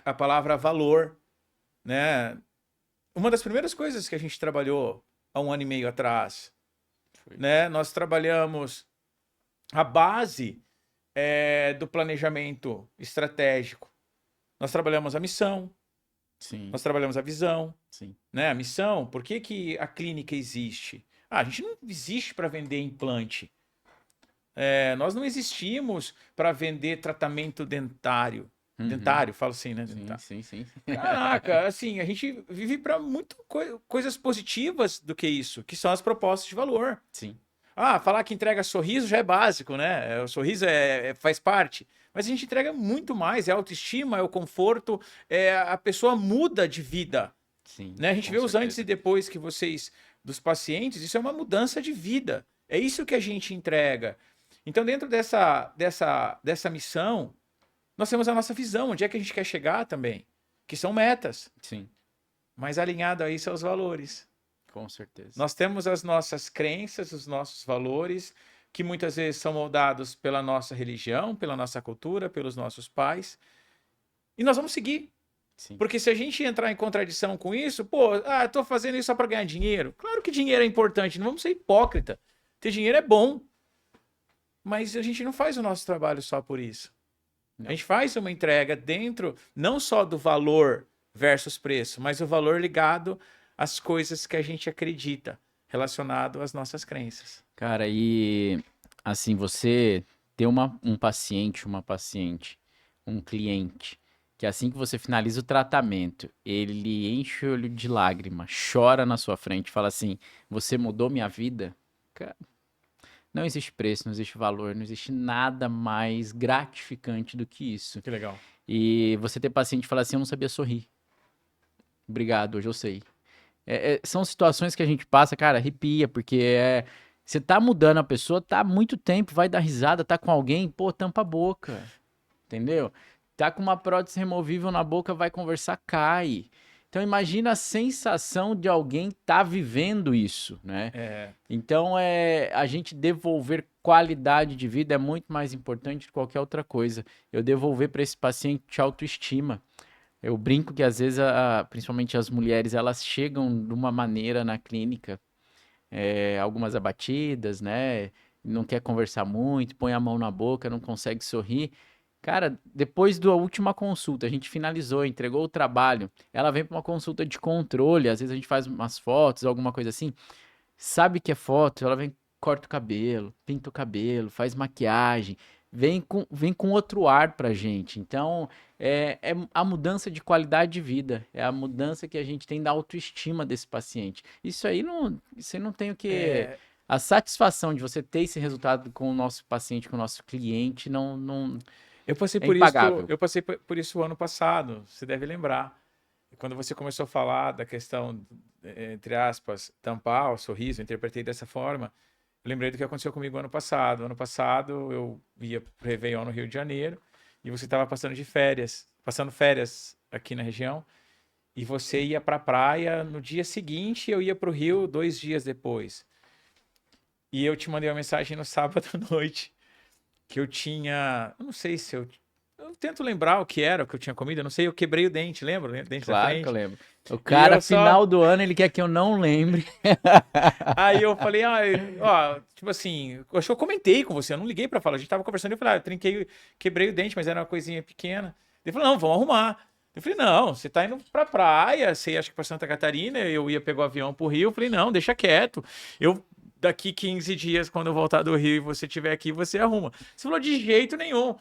A palavra valor, né? Uma das primeiras coisas que a gente trabalhou há 1 ano e meio atrás, Foi. né? Nós trabalhamos a base do planejamento estratégico. Nós trabalhamos a missão, Sim, nós trabalhamos a visão, sim. né? A missão, por que que a clínica existe? Ah, a gente não existe para vender implante. Nós não existimos para vender tratamento dentário. Uhum. Dentário, falo assim, né? Sim, Dentário. sim, sim. Caraca, assim, a gente vive para muito coisas positivas do que isso, que são as propostas de valor. Sim, Ah, falar que entrega sorriso já é básico, né? O sorriso faz parte. Mas a gente entrega muito mais, é autoestima, é o conforto, a pessoa muda de vida, sim, né? A gente com vê os antes e certeza. depois que vocês, dos pacientes, isso é uma mudança de vida. É isso que a gente entrega. Então, dentro dessa missão, nós temos a nossa visão, onde é que a gente quer chegar também, que são metas, Sim, mas alinhado a isso aos valores. com certeza. Nós temos as nossas crenças, os nossos valores, que muitas vezes são moldados pela nossa religião, pela nossa cultura, pelos nossos pais, e nós vamos seguir. Sim, Porque se a gente entrar em contradição com isso, pô, tô fazendo isso só para ganhar dinheiro. Claro que dinheiro é importante, não vamos ser hipócrita. Ter dinheiro é bom, mas a gente não faz o nosso trabalho só por isso. A não. gente faz uma entrega dentro não só do valor versus preço, mas o valor ligado às coisas que a gente acredita, relacionado às nossas crenças. Cara, e assim, você ter um paciente, uma paciente, um cliente, que assim que você finaliza o tratamento, ele enche o olho de lágrima, chora na sua frente, fala assim: Você mudou minha vida? Cara, não existe preço, não existe valor, não existe nada mais gratificante do que isso. Que legal. E você ter paciente falar assim: Eu não sabia sorrir. Obrigado, hoje eu sei. São situações que a gente passa, cara, arrepia, porque você tá mudando a pessoa, tá há muito tempo, vai dar risada, tá com alguém, pô, tampa a boca, entendeu? Tá com uma prótese removível na boca, vai conversar, cai. Então imagina a sensação de alguém tá vivendo isso, né? É, Então a gente devolver qualidade de vida é muito mais importante que qualquer outra coisa. Eu devolver para esse paciente autoestima. Eu brinco que às vezes, principalmente as mulheres, elas chegam de uma maneira na clínica, algumas abatidas, né? Não quer conversar muito, põe a mão na boca, não consegue sorrir. Cara, depois da última consulta, a gente finalizou, entregou o trabalho, ela vem para uma consulta de controle, às vezes a gente faz umas fotos, alguma coisa assim, sabe que é foto, ela vem, corta o cabelo, pinta o cabelo, faz maquiagem, vem com outro ar pra gente. Então, é a mudança de qualidade de vida, é a mudança que a gente tem da autoestima desse paciente. Isso aí não tem o que. é, A satisfação de você ter esse resultado com o nosso paciente, com o nosso cliente, não eu passei é por isso, impagável. eu passei por isso o ano passado, você deve lembrar. Quando você começou a falar da questão, entre aspas, tampar o sorriso, eu interpretei dessa forma. Eu lembrei do que aconteceu comigo ano passado. Ano passado eu ia pro Réveillon no Rio de Janeiro e você estava passando férias aqui na região, e você ia para a praia no dia seguinte, eu ia para o Rio 2 dias depois. E eu te mandei uma mensagem no sábado à noite que eu não sei se eu tento lembrar o que era o que eu tinha comido, eu não sei, eu quebrei o dente, lembra? O dente da Claro que eu frente. lembro. O E cara, eu só final do ano, ele quer que eu não lembre. Aí eu falei, ó, tipo assim, eu acho que eu comentei com você, eu não liguei pra falar, a gente tava conversando, eu falei, eu trinquei, quebrei o dente, mas era uma coisinha pequena. Ele falou, não, vamos arrumar. Eu falei, não, você tá indo pra praia, você acha que pra Santa Catarina, eu ia pegar o avião pro Rio, eu falei, não, deixa quieto. Daqui 15 dias, quando eu voltar do Rio e você estiver aqui, você arruma. Você falou, de jeito nenhum.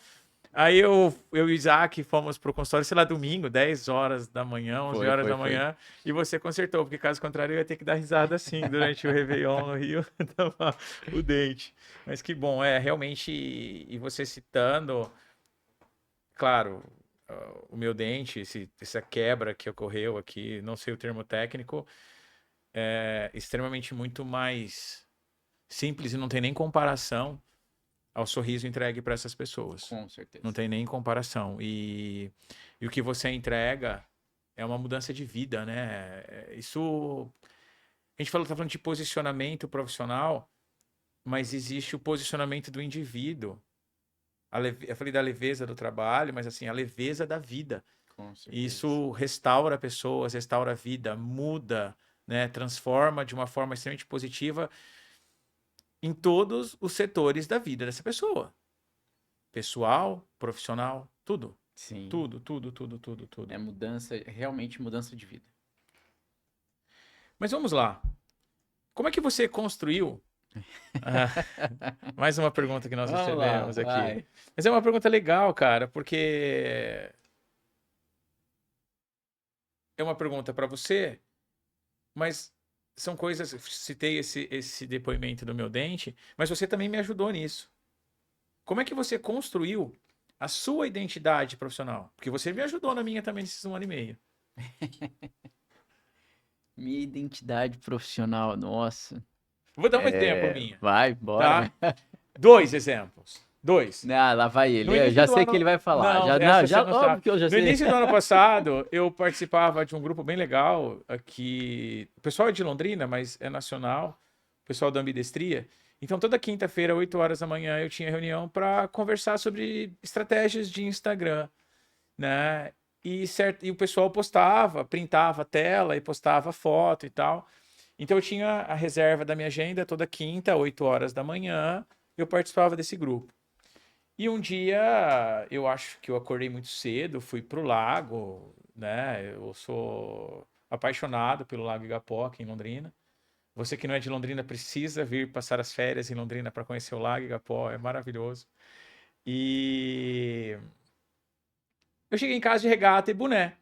Aí eu e o Isaac fomos pro consultório, sei lá, domingo, 10 horas da manhã, 11 Foi, horas foi, da foi. manhã, e você consertou, porque caso contrário eu ia ter que dar risada assim durante o Réveillon no Rio, tampar o dente. Mas que bom, realmente, e você citando, claro, o meu dente, essa quebra que ocorreu aqui, não sei o termo técnico, é extremamente muito mais simples e não tem nem comparação ao sorriso entregue para essas pessoas. Com certeza. Não tem nem comparação. E o que você entrega é uma mudança de vida, né? Isso. A gente tá falando de posicionamento profissional, mas existe o posicionamento do indivíduo. Eu falei da leveza do trabalho, mas assim, a leveza da vida. Com certeza. Isso restaura pessoas, restaura a vida, muda, né? Transforma de uma forma extremamente positiva em todos os setores da vida dessa pessoa. Pessoal, profissional, tudo. Sim. Tudo. É mudança, realmente mudança de vida. Mas vamos lá. Como é que você construiu? Mais uma pergunta que nós Vamos lá, recebemos aqui. vai. Mas é uma pergunta legal, cara, porque é uma pergunta para você, mas são coisas. Citei esse depoimento do meu dente, mas você também me ajudou nisso. Como é que você construiu a sua identidade profissional? Porque você me ajudou na minha também nesses 1 ano e meio. Minha identidade profissional, nossa. Vou dar um exemplo minha, Vai, bora. tá? 2 exemplos. 2. Ah, lá vai ele. No Eu início já do sei ano... que ele vai falar. Não, Já, essa já, você não óbvio sabe. que eu já No sei. início do ano passado, eu participava de um grupo bem legal aqui. O pessoal é de Londrina, mas é nacional. O pessoal da Ambidestria. Então, toda quinta-feira, 8 horas da manhã, eu tinha reunião para conversar sobre estratégias de Instagram, né? E o pessoal postava, printava a tela e postava foto e tal. Então, eu tinha a reserva da minha agenda toda quinta, 8 horas da manhã, eu participava desse grupo. E um dia, eu acho que eu acordei muito cedo, fui pro lago, né? Eu sou apaixonado pelo Lago Igapó, aqui em Londrina. Você que não é de Londrina precisa vir passar as férias em Londrina para conhecer o Lago Igapó, é maravilhoso. E eu cheguei em casa de regata e boné.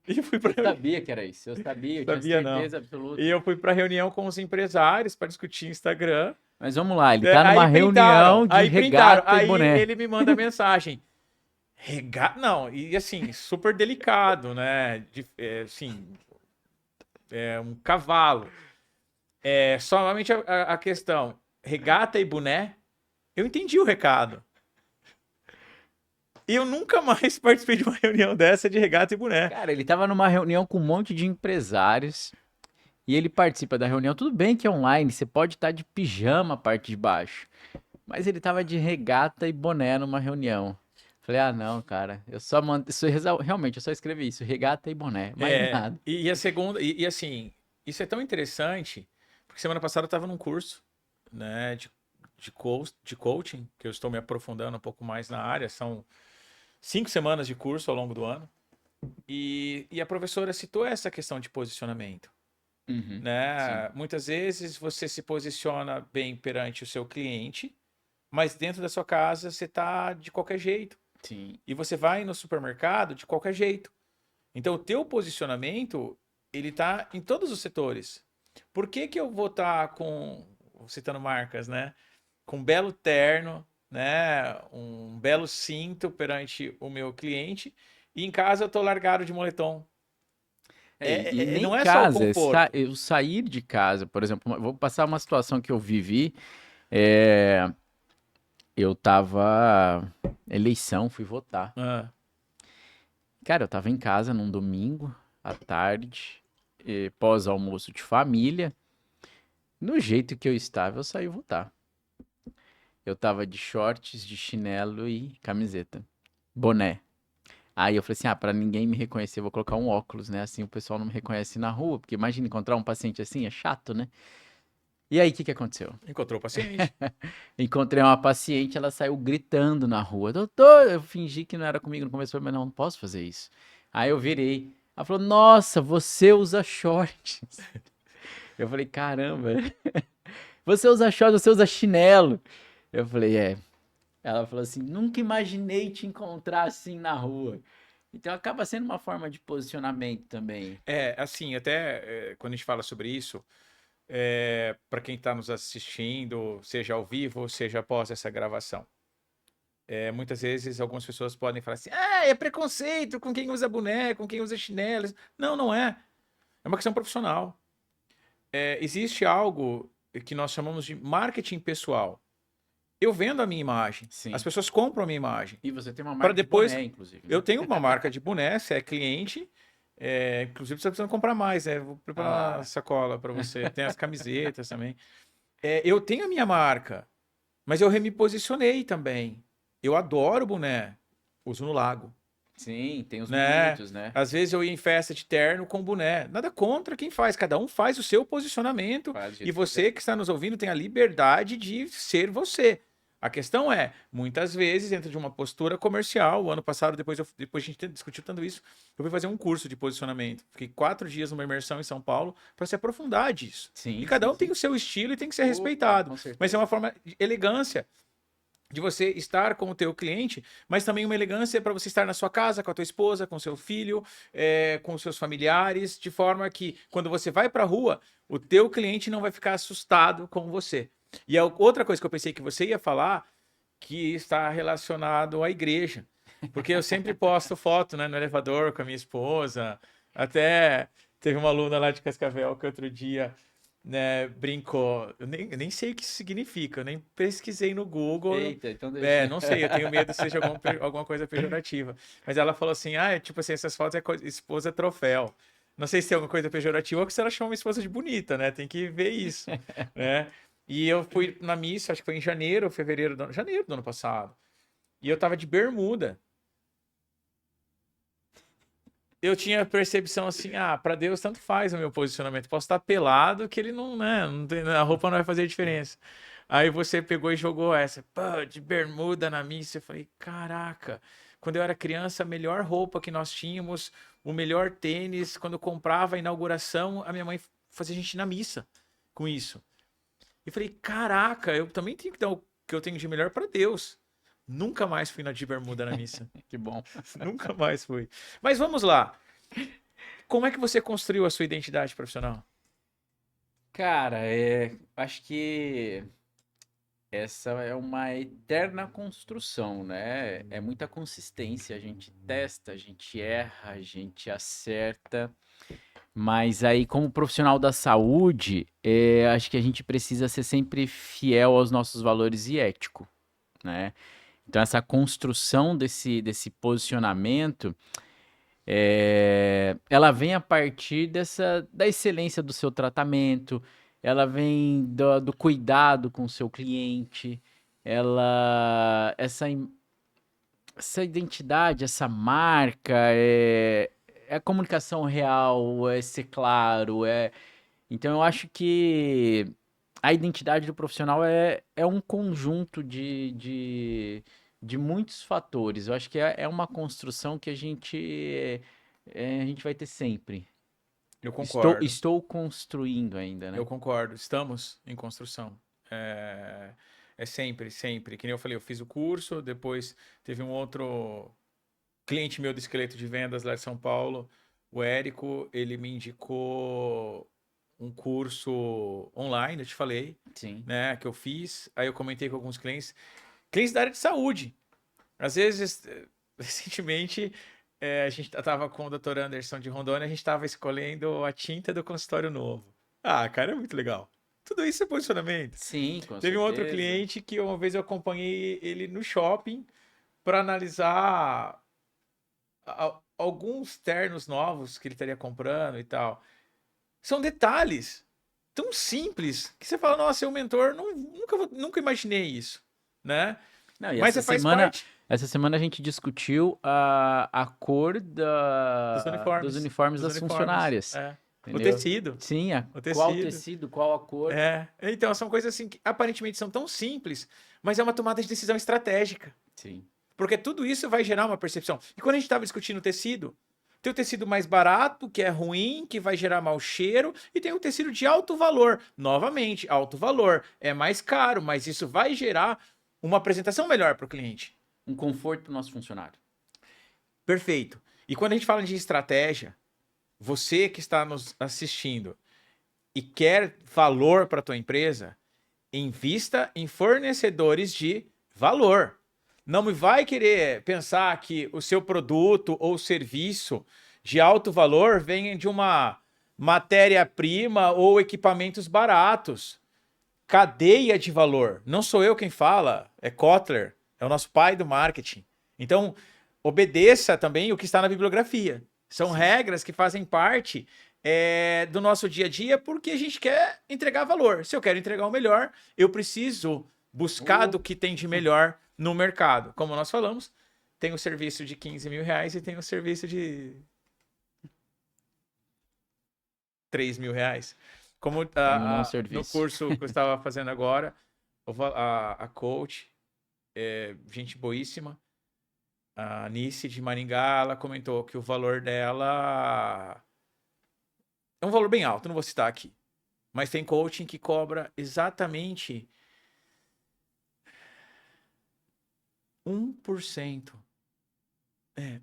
E fui para Eu sabia que era isso. Eu sabia, eu tinha Sabia não. certeza absoluta. E eu fui para reunião com os empresários para discutir Instagram. Mas vamos lá, ele tá numa Aí printaram, reunião de aí printaram. regata e Aí boné. ele me manda mensagem. Regata? Não, e assim, super delicado, né? Assim, um cavalo. Somente a questão, regata e boné, eu entendi o recado. E eu nunca mais participei de uma reunião dessa de regata e boné. Cara, ele tava numa reunião com um monte de empresários e ele participa da reunião. Tudo bem que é online, você pode estar de pijama a parte de baixo. Mas ele tava de regata e boné numa reunião. Falei, ah, não, cara, eu só realmente, eu só escrevi isso, regata e boné, mais nada. E a segunda, e assim, isso é tão interessante, porque semana passada eu estava num curso, né, de coaching, que eu estou me aprofundando um pouco mais na área, são 5 semanas de curso ao longo do ano, e a professora citou essa questão de posicionamento, Uhum, né? sim. Muitas vezes você se posiciona bem perante o seu cliente, mas dentro da sua casa você está de qualquer jeito, Sim. e você vai no supermercado de qualquer jeito. Então, o teu posicionamento, ele tá em todos os setores. Por que que eu vou estar citando marcas, né? Com um belo terno, né? Um belo cinto perante o meu cliente e em casa eu tô largado de moletom. E nem Não é só o casa, conforto. eu sair de casa, por exemplo, vou passar uma situação que eu vivi, é, eu tava, eleição, fui votar. Ah, Cara, eu tava em casa num domingo, à tarde, pós-almoço de família, no jeito que eu estava, eu saí votar. Eu tava de shorts, de chinelo e camiseta, boné. Aí eu falei assim, pra ninguém me reconhecer, eu vou colocar um óculos, né? Assim o pessoal não me reconhece na rua, porque imagina encontrar um paciente assim, é chato, né? E aí, o que que aconteceu? encontrou o paciente. Encontrei uma paciente, ela saiu gritando na rua. Doutor, eu fingi que não era comigo no começo, mas não posso fazer isso. Aí eu virei. Ela falou, nossa, você usa shorts. Eu falei, caramba, você usa shorts, você usa chinelo. Eu falei, é. Ela falou assim, nunca imaginei te encontrar assim na rua. Então acaba sendo uma forma de posicionamento também. Assim, até quando a gente fala sobre isso, para quem está nos assistindo, seja ao vivo, seja após essa gravação. muitas vezes algumas pessoas podem falar assim, é preconceito com quem usa boné, com quem usa chinelos. Não, não é. É uma questão profissional. Existe algo que nós chamamos de marketing pessoal. Eu vendo a minha imagem, as Sim. pessoas compram a minha imagem. E você tem uma Para marca de depois, boné, inclusive, eu né? tenho uma marca de boné, você é cliente, inclusive você precisa comprar mais, vou preparar uma Ah, sacola para você. Tem as camisetas também. Eu tenho a minha marca, mas eu me posicionei também. Eu adoro boné, uso no lago, sim, tem os né? bonitos, né? Às vezes eu ia em festa de terno com boné. Nada contra quem faz, cada um faz o seu posicionamento Faz do e jeito que quiser. você que está nos ouvindo tem a liberdade de ser você. A questão é, muitas vezes, dentro de uma postura comercial, o ano passado, depois a gente discutiu tanto isso, eu fui fazer um curso de posicionamento. Fiquei 4 dias numa imersão em São Paulo para se aprofundar disso. E Sim, cada sim, um tem sim. o seu estilo e tem que ser Opa, respeitado. com Mas é certeza. uma forma de elegância de você estar com o teu cliente, mas também uma elegância para você estar na sua casa, com a tua esposa, com seu filho, com os seus familiares, de forma que quando você vai para a rua, o teu cliente não vai ficar assustado com você. E a outra coisa que eu pensei que você ia falar, que está relacionado à igreja, porque eu sempre posto foto, né, no elevador com a minha esposa, até teve uma aluna lá de Cascavel que outro dia, né, brincou. Eu nem sei o que isso significa, eu nem pesquisei no Google. Eita, então deixa. Não sei, eu tenho medo que seja alguma coisa pejorativa. Mas ela falou assim: tipo assim, essas fotos esposa troféu. Não sei se tem alguma coisa pejorativa ou que se ela chama uma esposa de bonita, né? Tem que ver isso, né? E eu fui na missa, acho que foi em janeiro, fevereiro, janeiro do ano passado. E eu tava de bermuda. Eu tinha a percepção assim, para Deus tanto faz o meu posicionamento. Posso estar pelado que ele não, né, não tem, a roupa não vai fazer diferença. Aí você pegou e jogou essa, pô, de bermuda na missa. Eu falei, caraca, quando eu era criança, a melhor roupa que nós tínhamos, o melhor tênis, quando eu comprava a inauguração, a minha mãe fazia a gente ir na missa com isso. E falei, caraca, eu também tenho que dar o que eu tenho de melhor para Deus. Nunca mais fui na de bermuda na missa. Que bom. Nunca mais fui. Mas vamos lá. Como é que você construiu a sua identidade profissional? Cara, acho que essa é uma eterna construção, né? É muita consistência. A gente testa, a gente erra, a gente acerta. Mas aí, como profissional da saúde, acho que a gente precisa ser sempre fiel aos nossos valores e ético, né? Então, essa construção desse posicionamento, ela vem a partir da excelência do seu tratamento, ela vem do cuidado com o seu cliente, essa identidade, essa marca, é a comunicação real, é ser claro, Então eu acho que a identidade do profissional é um conjunto de muitos fatores. Eu acho que é uma construção que a gente vai ter sempre. Eu Estou, concordo. estou construindo ainda, Eu né? concordo. Estamos em construção. É sempre, sempre. Que nem eu falei, eu fiz o curso, depois teve um outro cliente meu do esqueleto de vendas lá de São Paulo, o Érico, ele me indicou um curso online, eu te falei, Sim. né, que eu fiz. Aí eu comentei com alguns clientes da área de saúde. Às vezes, recentemente, a gente tava com o Dr. Anderson de Rondônia, a gente tava escolhendo a tinta do consultório novo. Ah, cara, é muito legal. Tudo isso é posicionamento. Sim, com Teve um outro certeza. cliente que uma vez eu acompanhei ele no shopping para analisar alguns ternos novos que ele estaria comprando e tal. São detalhes tão simples que você fala, nossa, eu mentor, nunca imaginei isso, né? Não, e Mas essa você faz semana, parte essa semana a gente discutiu a cor dos dos uniformes, uniformes dos das uniformes. funcionárias, O entendeu? tecido, Sim, o qual tecido. tecido, qual a cor. Então são coisas assim que aparentemente são tão simples, mas é uma tomada de decisão estratégica. Sim, Porque tudo isso vai gerar uma percepção. E quando a gente estava discutindo tecido, tem o tecido mais barato, que é ruim, que vai gerar mau cheiro, e tem o tecido de alto valor. Novamente, alto valor. É mais caro, mas isso vai gerar uma apresentação melhor para o cliente. um conforto para o nosso funcionário. Perfeito. E quando a gente fala de estratégia, você que está nos assistindo e quer valor para a tua empresa, invista em fornecedores de valor. não me vai querer pensar que o seu produto ou serviço de alto valor vem de uma matéria-prima ou equipamentos baratos. Cadeia de valor. Não sou eu quem fala, é Kotler, é o nosso pai do marketing. Então, obedeça também o que está na bibliografia. São regras que fazem parte do nosso dia a dia porque a gente quer entregar valor. Se eu quero entregar o melhor, eu preciso buscar do que tem de melhor no mercado. Como nós falamos, tem o serviço de 15 mil reais e tem o serviço de 3 mil reais. Como no curso que eu estava fazendo agora, a coach, gente boíssima, a Nice de Maringá, ela comentou que o valor dela é um valor bem alto, não vou citar aqui. Mas tem coaching que cobra exatamente 1%.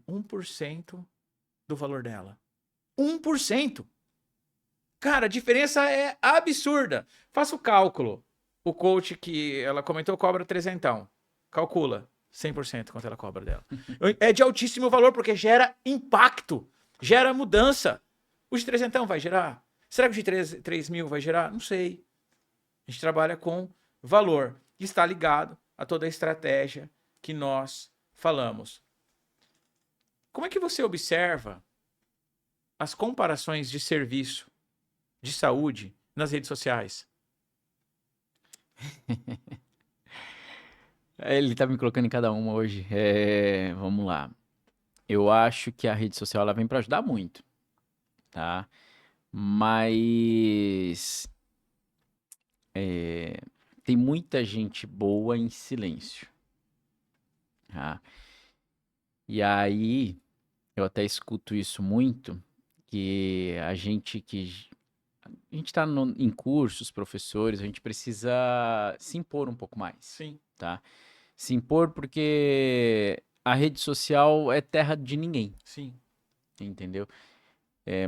1% do valor dela. 1%! Cara, a diferença é absurda. Faça o cálculo. O coach que ela comentou cobra 300. Calcula 100% quanto ela cobra dela. É de altíssimo valor porque gera impacto, gera mudança. O de 300 vai gerar? Será que o de 3 mil vai gerar? Não sei. A gente trabalha com valor e está ligado a toda a estratégia que nós falamos. Como é que você observa as comparações de serviço, de saúde, nas redes sociais? Ele tá me colocando em cada uma hoje. Vamos lá. Eu acho que a rede social ela vem para ajudar muito, tá? Mas tem muita gente boa em silêncio. Tá? E aí eu até escuto isso muito, que a gente está em cursos, professores, a gente precisa se impor um pouco mais. Sim. Tá? Se impor porque a rede social é terra de ninguém. Sim. Entendeu?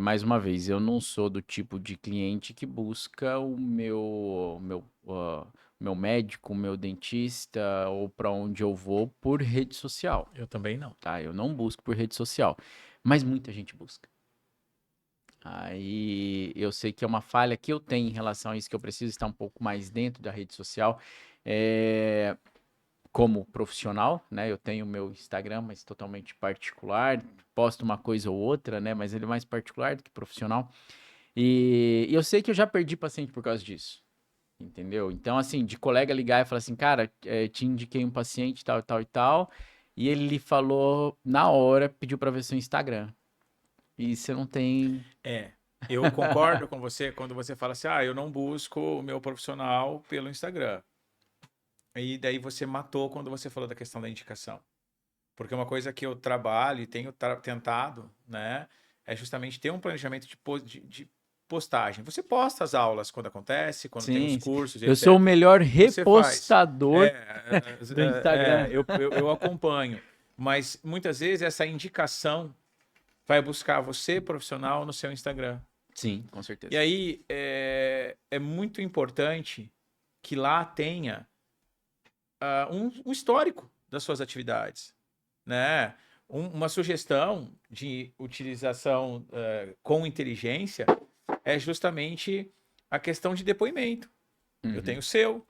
Mais uma vez, eu não sou do tipo de cliente que busca o meu médico, o meu dentista ou para onde eu vou por rede social. Eu também não. Tá? Eu não busco por rede social, mas muita gente busca. Aí eu sei que é uma falha que eu tenho em relação a isso, que eu preciso estar um pouco mais dentro da rede social. Como profissional, né? Eu tenho o meu Instagram, mas totalmente particular. Posto uma coisa ou outra, né? Mas ele é mais particular do que profissional. E eu sei que eu já perdi paciente por causa disso. Entendeu? Então, assim, de colega ligar e falar assim, cara, te indiquei um paciente, tal, tal e tal. E ele lhe falou na hora, pediu para ver seu Instagram. E você não tem... Eu concordo com você quando você fala assim, eu não busco o meu profissional pelo Instagram. E daí você matou quando você falou da questão da indicação. Porque uma coisa que eu trabalho e tenho tentado, né, é justamente ter um planejamento de postagem. Você posta as aulas quando acontece, quando tem os cursos, eu sou o melhor repostador do Instagram. Eu acompanho. Mas muitas vezes essa indicação vai buscar você, profissional, no seu Instagram. Sim, com certeza. E aí é muito importante que lá tenha um histórico das suas atividades, né? Uma sugestão de utilização com inteligência é justamente a questão de depoimento. Eu tenho o seu,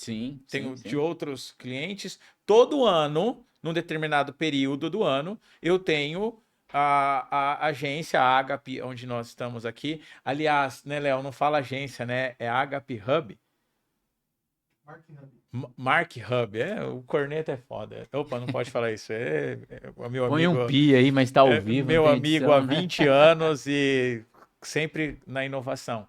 tenho de outros clientes. Todo ano, num determinado período do ano, eu tenho a agência Agape, onde nós estamos aqui. Aliás, né, Léo, não fala agência, né? É Agape Hub. Mark Hub, o corneta é foda. Opa, não pode falar isso. Meu amigo. Põe um pi aí, mas tá ao vivo. Meu amigo há 20 anos e sempre na inovação.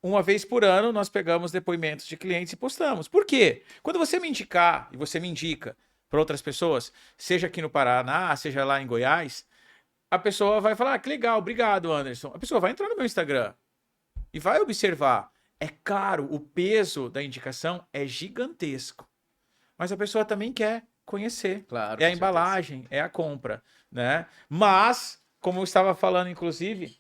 Uma vez por ano, nós pegamos depoimentos de clientes e postamos. Por quê? Quando você me indicar, e você me indica para outras pessoas, seja aqui no Paraná, seja lá em Goiás, a pessoa vai falar, que legal, obrigado, Anderson. A pessoa vai entrar no meu Instagram e vai observar. É caro, o peso da indicação é gigantesco. Mas a pessoa também quer conhecer. Claro, é a embalagem, é a compra, né? Mas, como eu estava falando, inclusive,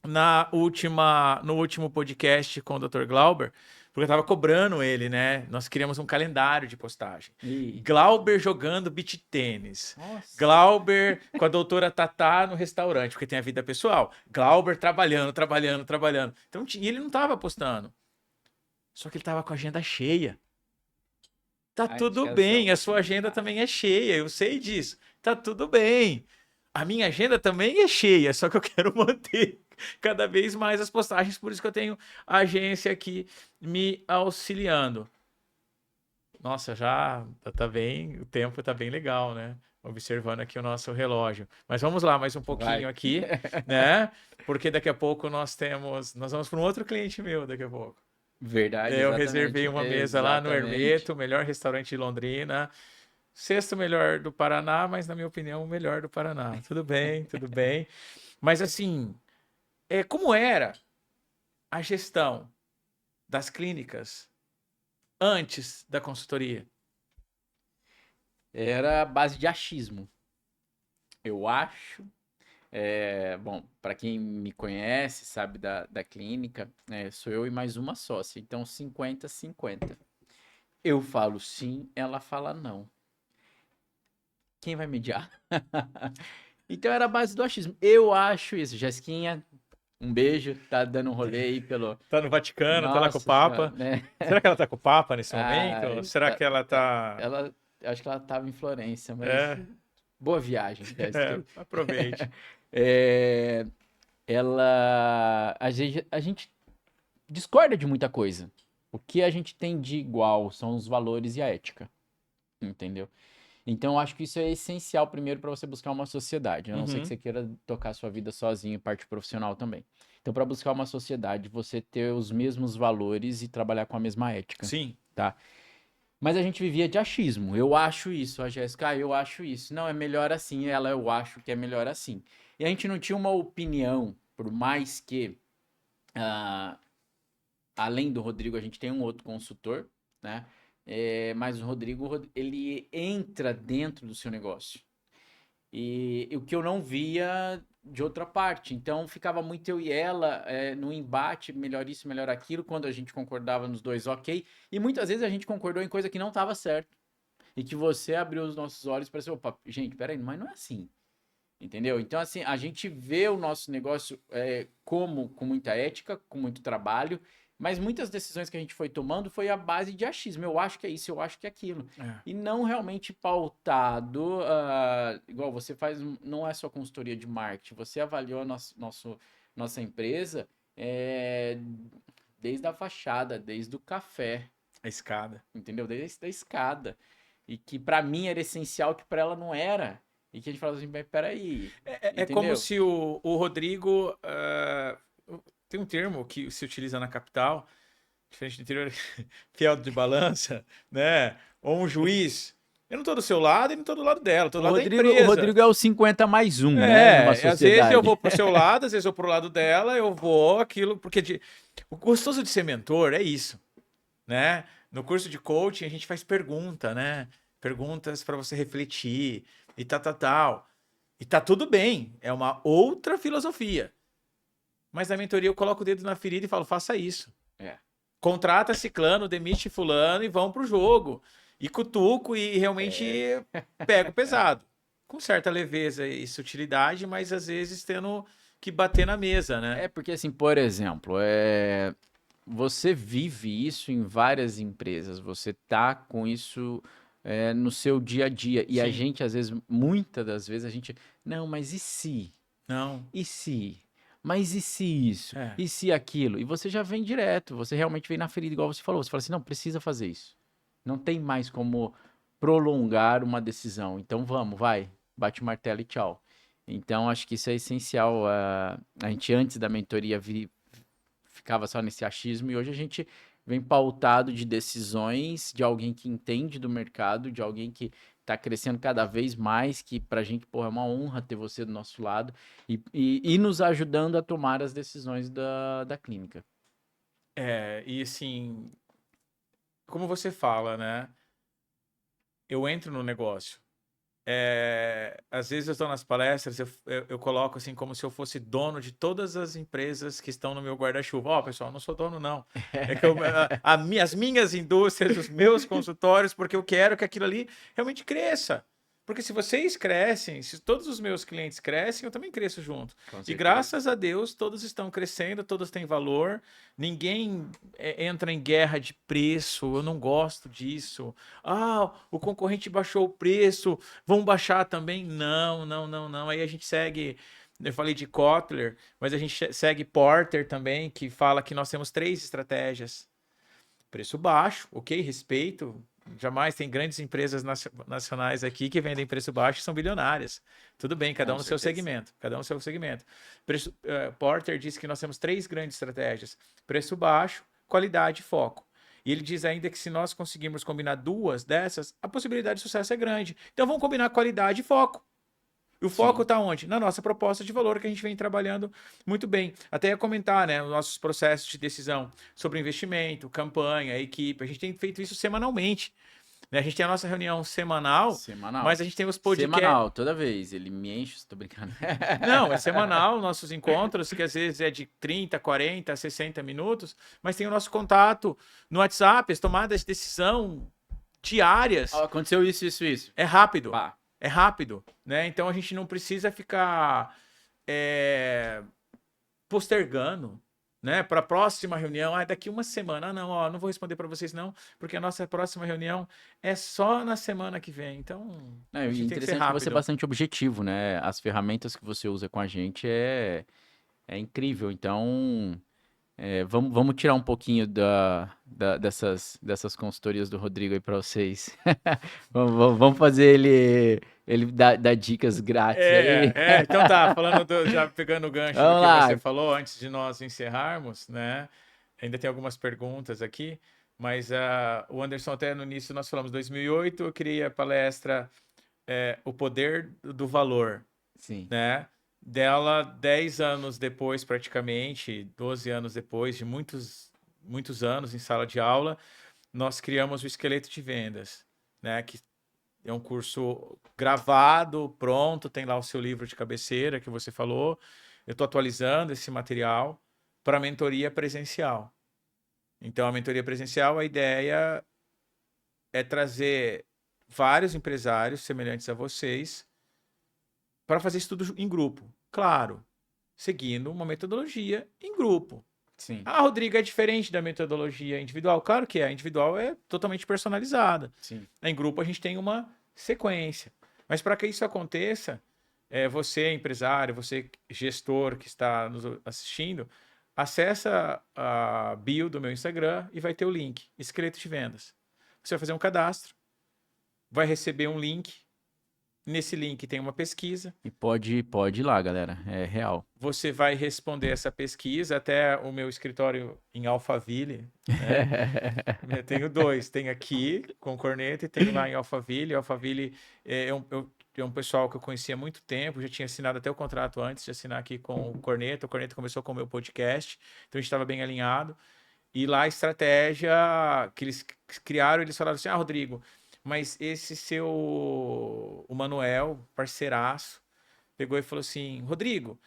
no último podcast com o Dr. Glauber, Porque eu tava cobrando ele, né? Nós criamos um calendário de postagem. E... Glauber jogando beach tênis. Nossa. Glauber com a doutora Tatá no restaurante, porque tem a vida pessoal. Glauber trabalhando, trabalhando, trabalhando. Então, e ele não tava postando. Só que ele tava com a agenda cheia. Tá A tudo indicação. bem, a sua agenda também é cheia, eu sei disso. Tá tudo bem. A minha agenda também é cheia, só que eu quero manter cada vez mais as postagens, por isso que eu tenho a agência aqui me auxiliando. Nossa, já tá bem, o tempo tá bem legal, né? Observando aqui o nosso relógio. Mas vamos lá, mais um pouquinho Vai. aqui, né? Porque daqui a pouco nós vamos para um outro cliente meu daqui a pouco. Verdade, Eu reservei exatamente. uma mesa lá no Exatamente. Hermeto, o melhor restaurante de Londrina. Sexto melhor do Paraná, mas na minha opinião, o melhor do Paraná. Tudo bem, tudo bem. Mas assim, como era a gestão das clínicas antes da consultoria? Era a base de achismo, eu acho. Bom, para quem me conhece, sabe da clínica, sou eu e mais uma sócia. Então, 50-50. Eu falo sim, ela fala não. Quem vai mediar? Então, era a base do achismo. Eu acho isso. Jéssiquinha, um beijo. Tá dando um rolê aí pelo... Tá no Vaticano, tá lá com o Nossa senhora, Papa. né? Será que ela tá com o Papa nesse momento? Ou Ah, será que ela tá. ela, acho que ela tava em Florença, mas É, boa viagem, Jéssica. aproveite. É, a gente discorda de muita coisa. O que a gente tem de igual são os valores e a ética, entendeu? Então, eu acho que isso é essencial primeiro para você buscar uma sociedade, a não ser que Uhum, você queira tocar a sua vida sozinho, parte profissional também. Então, para buscar uma sociedade, você ter os mesmos valores e trabalhar com a mesma ética, sim. tá? Mas a gente vivia de achismo. Eu acho isso, a Jéssica, eu acho isso. Não, é melhor assim. Ela, eu acho que é melhor assim. E a gente não tinha uma opinião, por mais que, ah, além do Rodrigo, a gente tem um outro consultor, né? Mas o Rodrigo, ele entra dentro do seu negócio. E o que eu não via de outra parte. Então ficava muito eu e ela no embate, melhor isso, melhor aquilo, quando a gente concordava nos dois, ok. E muitas vezes a gente concordou em coisa que não estava certo. E que você abriu os nossos olhos para dizer, opa, gente, peraí, mas não é assim. Entendeu? Então, assim, a gente vê o nosso negócio como com muita ética, com muito trabalho, mas muitas decisões que a gente foi tomando foi a base de achismo. Eu acho que é isso, eu acho que é aquilo. É. E não realmente pautado, igual você faz, não é só consultoria de marketing, você avaliou a nossa empresa desde a fachada, desde o café, A escada. entendeu? Desde a escada. E que para mim era essencial, que para ela não era. E que a gente falava assim, mas peraí, É como entendeu? se o Rodrigo. Tem um termo que se utiliza na capital, diferente do interior, fiel de balança, né? Ou um juiz. Eu não tô do seu lado e não tô do lado dela, tô do O lado da Rodrigo, o empresa. Rodrigo é o 50 mais um, né? Numa Às vezes eu sociedade. vou pro seu lado, às vezes eu vou pro lado dela, eu vou aquilo, porque o gostoso de ser mentor é isso, né? No curso de coaching a gente faz pergunta, né? Perguntas para você refletir e tal. E tá tudo bem, é uma outra filosofia. Mas na mentoria eu coloco o dedo na ferida e falo, faça isso. É. Contrata ciclano, demite fulano e vão pro jogo. E cutuco e realmente pego pesado. Com certa leveza e sutilidade, mas às vezes tendo que bater na mesa, né? Porque assim, por exemplo, você vive isso em várias empresas, você tá com isso no seu dia a dia. E a Sim. gente, às vezes, muitas das vezes, a gente, não, mas e se? Não. E se? Mas e se isso? É. E se aquilo? E você já vem direto, você realmente vem na ferida, igual você falou. Você fala assim, não, precisa fazer isso. Não tem mais como prolongar uma decisão. Então vamos, vai, bate o martelo e tchau. Então acho que isso é essencial. A gente antes da mentoria ficava só nesse achismo e hoje a gente vem pautado de decisões de alguém que entende do mercado, de alguém que está crescendo cada vez mais, que pra gente, porra, é uma honra ter você do nosso lado e nos ajudando a tomar as decisões da clínica. E assim, como você fala, né? Eu entro no negócio. às vezes eu estou nas palestras, eu coloco assim como se eu fosse dono de todas as empresas que estão no meu guarda-chuva. Ó, pessoal, não sou dono, não. É que as minhas indústrias, os meus consultórios, porque eu quero que aquilo ali realmente cresça. Porque se vocês crescem, se todos os meus clientes crescem, eu também cresço junto. Com E certeza. graças a Deus, todos estão crescendo, todos têm valor. Ninguém entra em guerra de preço. Eu não gosto disso. Ah, o concorrente baixou o preço, vão baixar também? Não, não, não, não. Aí a gente segue. Eu falei de Kotler, mas a gente segue Porter também, que fala que nós temos 3 estratégias. Preço baixo, ok, respeito. Jamais tem grandes empresas nacionais aqui que vendem preço baixo e são bilionárias. Tudo bem, cada um no seu segmento. Cada um no seu segmento. Porter disse que nós temos 3 grandes estratégias: preço baixo, qualidade e foco. E ele diz ainda que se nós conseguirmos combinar 2 dessas, a possibilidade de sucesso é grande. Então vamos combinar qualidade e foco. E o foco está onde? Na nossa proposta de valor, que a gente vem trabalhando muito bem. Até ia comentar, né, os nossos processos de decisão sobre investimento, campanha, equipe. A gente tem feito isso semanalmente. Né? A gente tem a nossa reunião semanal, mas a gente tem os podcasts. Semanal, toda vez. Ele me enche, estou brincando. Não, é semanal, nossos encontros, que às vezes é de 30, 40, 60 minutos, mas tem o nosso contato no WhatsApp, as tomadas de decisão diárias. Aconteceu isso. É rápido. Pá. É rápido, né? Então a gente não precisa ficar postergando, né? Para a próxima reunião, daqui uma semana. Não, não vou responder para vocês não, porque a nossa próxima reunião é só na semana que vem. Então, a gente tem que ser rápido. Você é bastante objetivo, né? As ferramentas que você usa com a gente é incrível. Então, vamos tirar um pouquinho dessas consultorias do Rodrigo aí para vocês. Vamos fazer ele dar dicas grátis aí. Então tá, já pegando o gancho do que você falou antes de nós encerrarmos, né? Ainda tem algumas perguntas aqui, mas o Anderson, até no início nós falamos 2008, eu criei a palestra O Poder do Valor. Sim. Né? Dela, 10 anos depois, praticamente, 12 anos depois, de muitos anos em sala de aula, nós criamos o Esqueleto de Vendas, né? Que é um curso gravado, pronto, tem lá o seu livro de cabeceira que você falou. Eu estou atualizando esse material para a mentoria presencial. Então, a mentoria presencial, a ideia é trazer vários empresários semelhantes a vocês para fazer isso tudo em grupo. Claro, seguindo uma metodologia em grupo. Sim. Rodrigo, é diferente da metodologia individual? Claro que é. A individual é totalmente personalizada. Sim. Em grupo a gente tem uma sequência. Mas para que isso aconteça, você empresário, você gestor que está nos assistindo, acessa a bio do meu Instagram e vai ter o link, Esqueleto de Vendas. Você vai fazer um cadastro, vai receber um link. Nesse link tem uma pesquisa. E pode ir lá, galera. É real. Você vai responder essa pesquisa até o meu escritório em Alphaville. Né? Eu tenho 2. Tem aqui com Corneta e tem lá em Alphaville. Alphaville é um pessoal que eu conhecia há muito tempo. Já tinha assinado até o contrato antes de assinar aqui com o Corneta. O Corneta começou com o meu podcast. Então a gente estava bem alinhado. E lá a estratégia que eles criaram, eles falaram assim, Rodrigo, mas esse o Manuel, parceiraço, pegou e falou assim, Rodrigo,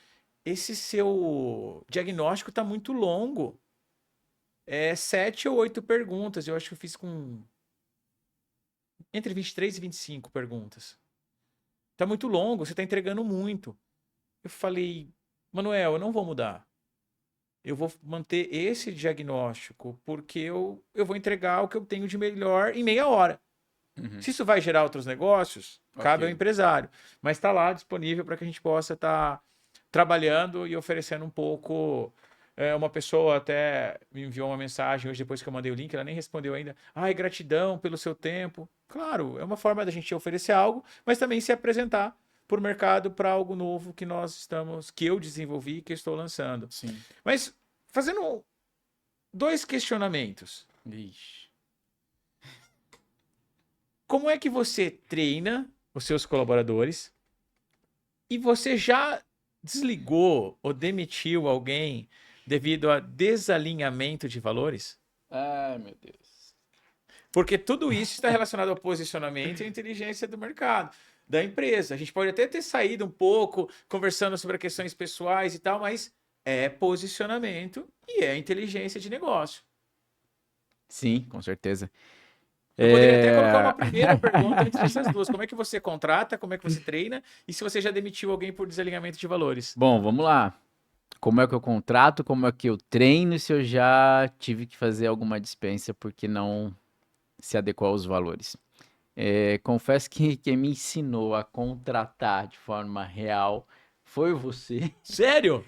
esse seu diagnóstico está muito longo. 7 ou 8 perguntas. Eu acho que eu fiz com entre 23 e 25 perguntas. Está muito longo, você está entregando muito. Eu falei, Manuel, eu não vou mudar. Eu vou manter esse diagnóstico porque eu vou entregar o que eu tenho de melhor em meia hora. Uhum. Se isso vai gerar outros negócios, cabe ao empresário. Mas está lá disponível para que a gente possa estar trabalhando e oferecendo um pouco. Uma pessoa até me enviou uma mensagem hoje, depois que eu mandei o link, ela nem respondeu ainda. Gratidão pelo seu tempo. Claro, é uma forma da gente oferecer algo, mas também se apresentar para o mercado para algo novo que eu desenvolvi, que eu estou lançando. Sim. Mas fazendo 2 questionamentos. Ixi. Como é que você treina os seus colaboradores e você já desligou ou demitiu alguém devido a desalinhamento de valores? Ai, meu Deus. Porque tudo isso está relacionado ao posicionamento e à inteligência do mercado. da empresa. A gente pode até ter saído um pouco, conversando sobre questões pessoais e tal, mas é posicionamento e é inteligência de negócio. Sim, com certeza. Eu poderia até colocar uma É... primeira pergunta entre essas duas. Como é que você contrata, como é que você treina e se você já demitiu alguém por desalinhamento de valores? Bom, vamos lá. Como é que eu contrato? Como é que eu treino se eu já tive que fazer alguma dispensa porque não se adequou aos valores? Confesso que quem me ensinou a contratar de forma real foi você. Sério?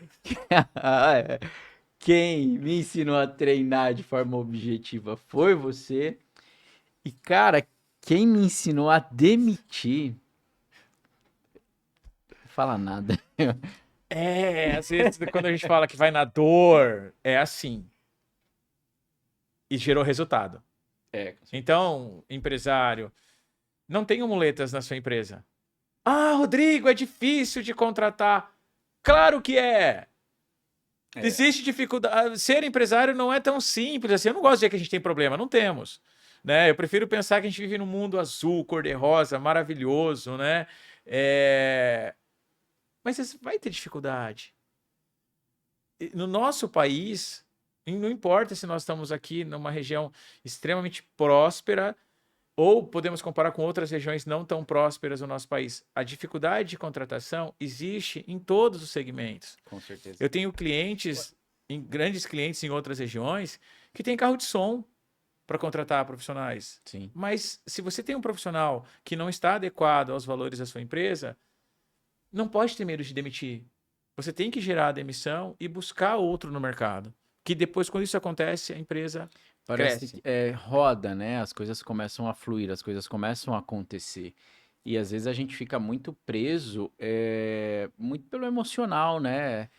É. Quem me ensinou a treinar de forma objetiva foi você. E, cara, quem me ensinou a demitir, não fala nada. Às vezes quando a gente fala que vai na dor, é assim. E gerou resultado. É, Então, empresário, não tenha muletas na sua empresa. Ah, Rodrigo, é difícil de contratar. Claro que é. Existe dificuldade. Ser empresário não é tão simples assim. Eu não gosto de dizer que a gente tem problema, não temos. Né? Eu prefiro pensar que a gente vive num mundo azul, cor-de-rosa, maravilhoso, né? Mas você vai ter dificuldade. No nosso país, e não importa se nós estamos aqui numa região extremamente próspera ou podemos comparar com outras regiões não tão prósperas do nosso país. A dificuldade de contratação existe em todos os segmentos. com certeza. Eu tenho clientes, grandes clientes em outras regiões, que têm carro de som para contratar profissionais. Sim. Mas se você tem um profissional que não está adequado aos valores da sua empresa, não pode ter medo de demitir. Você tem que gerar a demissão e buscar outro no mercado. Que depois, quando isso acontece, a empresa Parece cresce. que roda, né? As coisas começam a fluir, as coisas começam a acontecer. E às vezes a gente fica muito preso, muito pelo emocional, né?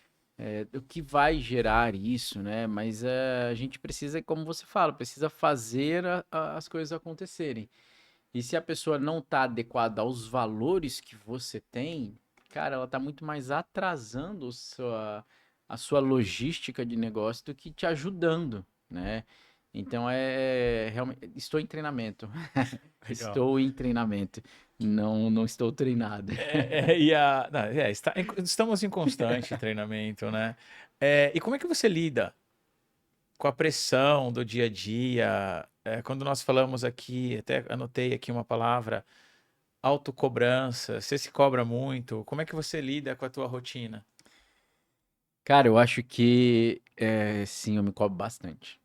O que vai gerar isso, né? Mas a gente precisa, como você fala, precisa fazer as coisas acontecerem. E se a pessoa não está adequada aos valores que você tem, cara, ela está muito mais atrasando a sua logística de negócio do que te ajudando, né? Então realmente estou em treinamento. Legal. Estou em treinamento. Não estou treinado. Não, estamos em constante treinamento, né? E como é que você lida com a pressão do dia a dia? Quando nós falamos aqui, até anotei aqui uma palavra, autocobrança. Você se cobra muito? Como é que você lida com a tua rotina? Cara, eu acho que sim, eu me cobro bastante.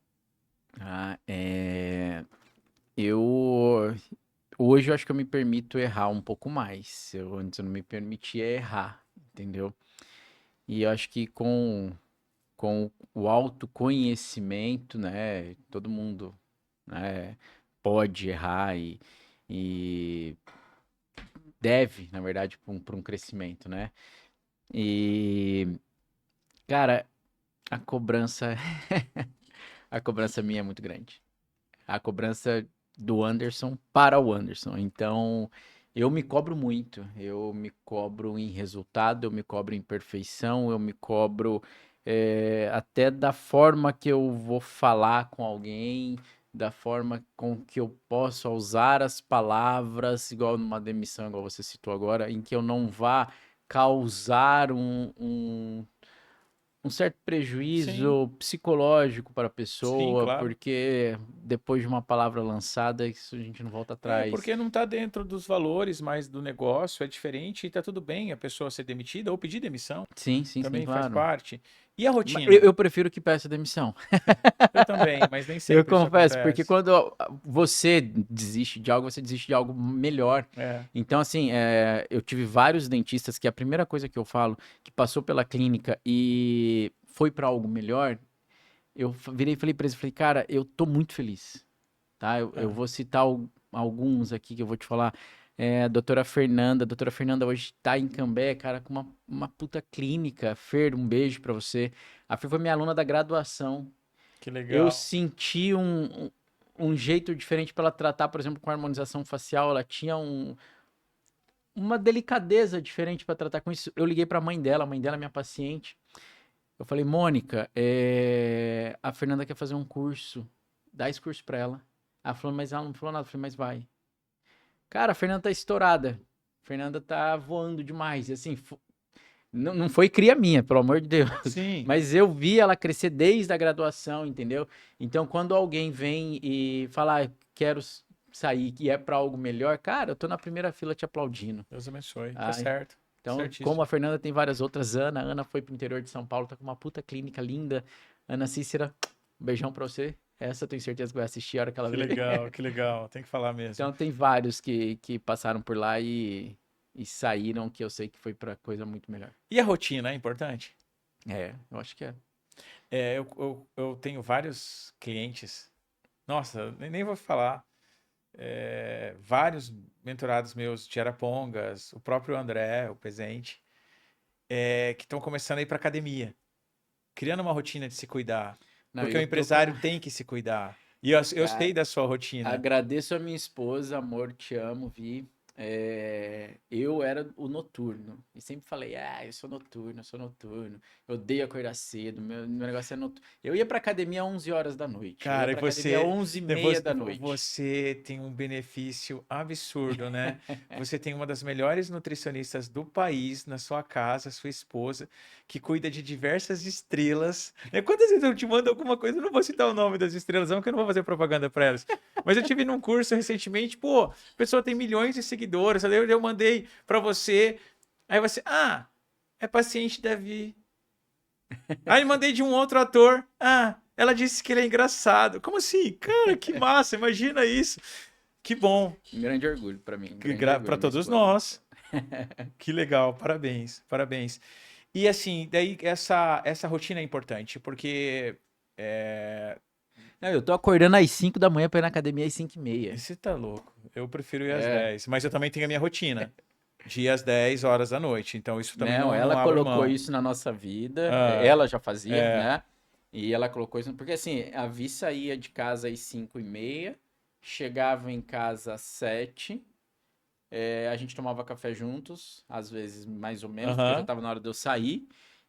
Tá? Eu Hoje eu acho que eu me permito errar um pouco mais. Antes eu não me permitia errar, entendeu? E eu acho que com o autoconhecimento, né? Todo mundo, né, pode errar e deve, na verdade, para um crescimento, né? E, cara, a cobrança, a cobrança minha é muito grande. A cobrança do Anderson para o Anderson. Então, eu me cobro muito. Eu me cobro em resultado, eu me cobro em perfeição, eu me cobro até da forma que eu vou falar com alguém, da forma com que eu posso usar as palavras, igual numa demissão, igual você citou agora, em que eu não vá causar um certo Sim, prejuízo psicológico para a sim, pessoa, claro. porque depois de uma palavra lançada, isso a gente não volta atrás. Porque não está dentro dos valores mais do negócio, é diferente e está tudo bem a pessoa ser demitida ou pedir demissão, Sim, sim, sim, também faz claro. parte. E a Eu, rotina? eu prefiro que peça demissão. Eu também, mas nem Eu sempre isso confesso, porque acontece. quando você desiste de algo, você desiste de algo melhor. É, Então, assim, eu tive vários dentistas que a primeira coisa que eu falo, que passou pela clínica e foi para algo melhor, eu virei e falei para eles, falei, cara, eu tô muito feliz. Tá? Eu é. vou citar alguns aqui que eu vou te falar. A doutora Fernanda hoje tá em Cambé, cara, com uma puta clínica. Fer, um beijo pra você. A Fer foi minha aluna da graduação. Que Eu legal. senti um jeito diferente para ela tratar, por exemplo, com harmonização facial. Ela tinha uma delicadeza diferente para tratar com isso. Eu liguei pra a mãe dela é minha paciente. Eu falei, Mônica, a Fernanda quer fazer um curso. Dá esse curso pra ela. Ela falou, mas ela não falou nada. Eu falei, mas vai. Cara, a Fernanda tá estourada. Fernanda tá voando demais. E assim, não foi cria minha, pelo amor de Deus. Sim. Mas eu vi ela crescer desde a graduação, entendeu? Então, quando alguém vem e fala, quero sair, que é pra algo melhor, cara, eu tô na primeira fila te aplaudindo. Deus abençoe. Tá Ah, certo. então, como Certíssimo. a Fernanda tem várias outras, Ana foi pro interior de São Paulo, tá com uma puta clínica linda. Ana Cícera, um beijão pra você. Essa eu tenho certeza que vai assistir a hora que ela Que ver. legal, que legal. Tem que falar mesmo. Então tem vários que passaram por lá e saíram, que eu sei que foi pra coisa muito melhor. E a rotina é importante? Eu acho que é. Eu tenho vários clientes. Nossa, nem vou falar. Vários mentorados meus de Arapongas, o próprio André, o presente, que estão começando a ir para academia, criando uma rotina de se cuidar. Não, Porque o eu tô empresário tem que se cuidar. E eu sei da sua rotina. agradeço a minha esposa, amor, te amo, Vi. Eu era o noturno. E sempre falei, eu sou noturno, eu sou noturno. Eu odeio acordar cedo, meu negócio é noturno. Eu ia pra academia às 11 horas da noite. Eu ia Cara, e pra academia às você, 11h30 da noite. você tem um benefício absurdo, né? Você tem uma das melhores nutricionistas do país na sua casa, sua esposa, que cuida de diversas estrelas. Quantas vezes eu te mando alguma coisa? Eu não vou citar o nome das estrelas, não, porque eu não vou fazer propaganda para elas. Mas eu tive num curso recentemente, pô, a pessoa tem milhões de seguidores, eu mandei para você, aí você, é paciente da Vi. Aí mandei de um outro ator. Ela disse que ele é engraçado. Como assim? Cara, que massa, imagina isso. Que bom. Um grande orgulho pra mim. Para todos nós. Que legal, parabéns, parabéns. E assim, daí essa rotina é importante, porque Não, eu tô acordando às 5 da manhã pra ir na academia às 5h30. você tá louco. Eu prefiro ir às 10, mas eu também tenho a minha rotina. De ir às 10 horas da noite. Então isso também não Ela abro colocou mão. isso na nossa vida. Ah, Ela já fazia, é. né? E ela colocou isso. Porque assim, a Vi saía de casa às 5h30, chegava em casa às 7. A gente tomava café juntos, às vezes mais ou menos, porque já Aham. tava na hora de eu sair.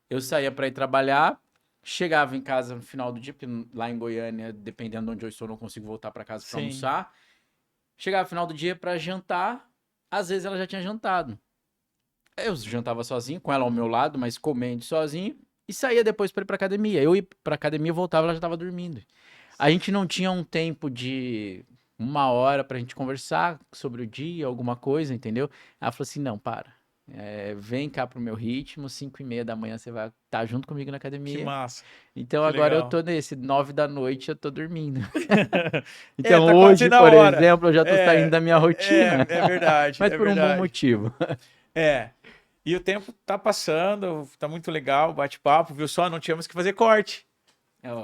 Eu saía pra ir trabalhar, chegava em casa no final do dia, porque lá em Goiânia, dependendo de onde eu estou, eu não consigo voltar pra casa pra Sim. almoçar. Chegava no final do dia pra jantar, às vezes ela já tinha jantado. Eu jantava sozinho, com ela ao meu lado, mas comendo sozinho, e saía depois pra ir pra academia. Eu ia pra academia, voltava, ela já tava dormindo. A gente não tinha um tempo de 1 hora pra gente conversar sobre o dia, alguma coisa, entendeu? Ela falou assim, não, para. Vem cá pro meu ritmo, 5h30 da manhã você vai estar junto comigo na Que academia. massa. Então Que agora eu legal. tô nesse, 9 da noite eu tô dormindo. Tá Então quase hoje, na por hora. exemplo, eu já tô saindo da minha rotina. É verdade, Mas é por um bom verdade. motivo. E o tempo tá passando, tá muito legal o bate-papo, viu só? Não tínhamos que fazer corte.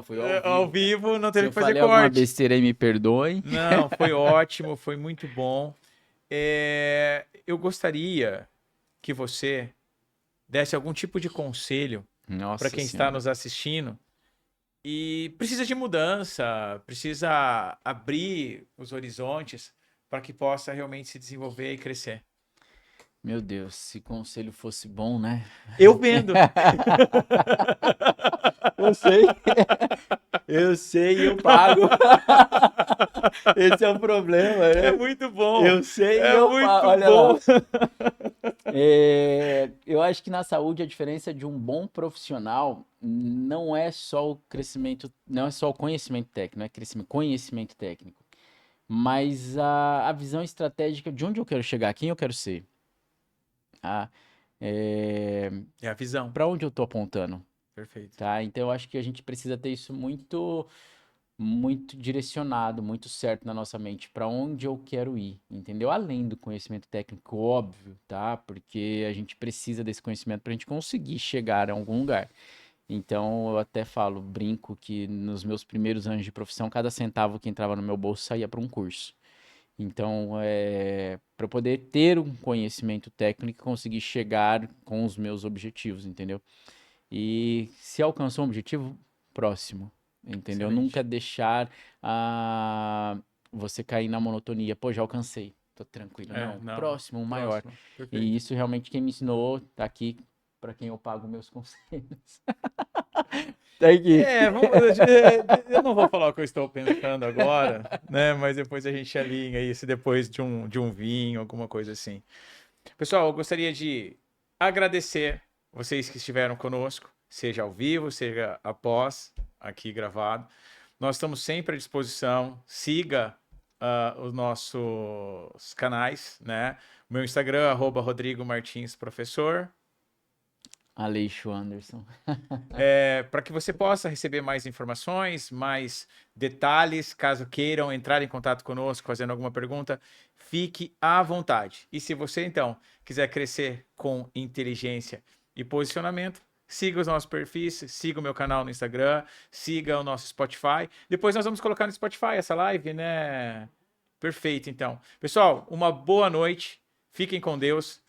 Foi Ao vivo não Se teve eu que fazer falei alguma corte. besteira aí, me perdoem. Não, foi ótimo, foi muito bom. Eu gostaria que você desse algum tipo de conselho Nossa para quem está Senhora. nos assistindo e precisa de mudança, precisa abrir os horizontes para que possa realmente se desenvolver e crescer. Meu Deus, se conselho fosse bom, né? Eu vendo. Eu sei. Eu sei, eu pago. Esse é o problema, É né? muito bom. Eu sei e É eu pago. muito Olha bom. lá. Eu acho que na saúde a diferença de um bom profissional não é só o crescimento, não é só o conhecimento técnico, não é conhecimento técnico, mas a visão estratégica de onde eu quero chegar, quem eu quero ser. Ah, É a visão. para onde eu tô apontando, Perfeito. tá? Então eu acho que a gente precisa ter isso muito muito direcionado, muito certo na nossa mente, para onde eu quero ir, entendeu? Além do conhecimento técnico, óbvio, tá? Porque a gente precisa desse conhecimento para a gente conseguir chegar a algum lugar. Então eu até falo, brinco que nos meus primeiros anos de profissão, cada centavo que entrava no meu bolso saía para um curso. Então, para poder ter um conhecimento técnico e conseguir chegar com os meus objetivos, entendeu? E se alcançou um objetivo, próximo, entendeu? Excelente. Nunca deixar você cair na monotonia. Pô, já alcancei, tô tranquilo. Não, próximo, um maior. Próximo. Perfeito. E isso realmente quem me ensinou tá aqui para quem eu pago meus conselhos. Tá aqui. Eu não vou falar o que eu estou pensando agora, né? Mas depois a gente alinha isso depois de um vinho, alguma coisa assim. Pessoal, eu gostaria de agradecer vocês que estiveram conosco, seja ao vivo, seja após, aqui gravado. Nós estamos sempre à disposição. Siga os nossos canais, né? O meu Instagram, @RodrigoMartinsProfessor. Aleixo Anderson. Para que você possa receber mais informações, mais detalhes, caso queiram entrar em contato conosco, fazendo alguma pergunta, fique à vontade. E se você, então, quiser crescer com inteligência e posicionamento, siga os nossos perfis, siga o meu canal no Instagram, siga o nosso Spotify. Depois nós vamos colocar no Spotify essa live, né? Perfeito, então. Pessoal, uma boa noite. Fiquem com Deus.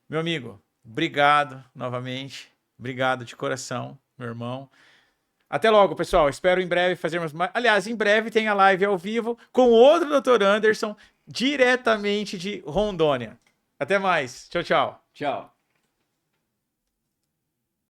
Meu amigo, obrigado novamente. Obrigado de coração, meu irmão. Até logo, pessoal. Espero em breve fazermos mais. Aliás, em breve tem a live ao vivo com outro Dr. Anderson, diretamente de Rondônia. Até mais. Tchau, tchau. Tchau.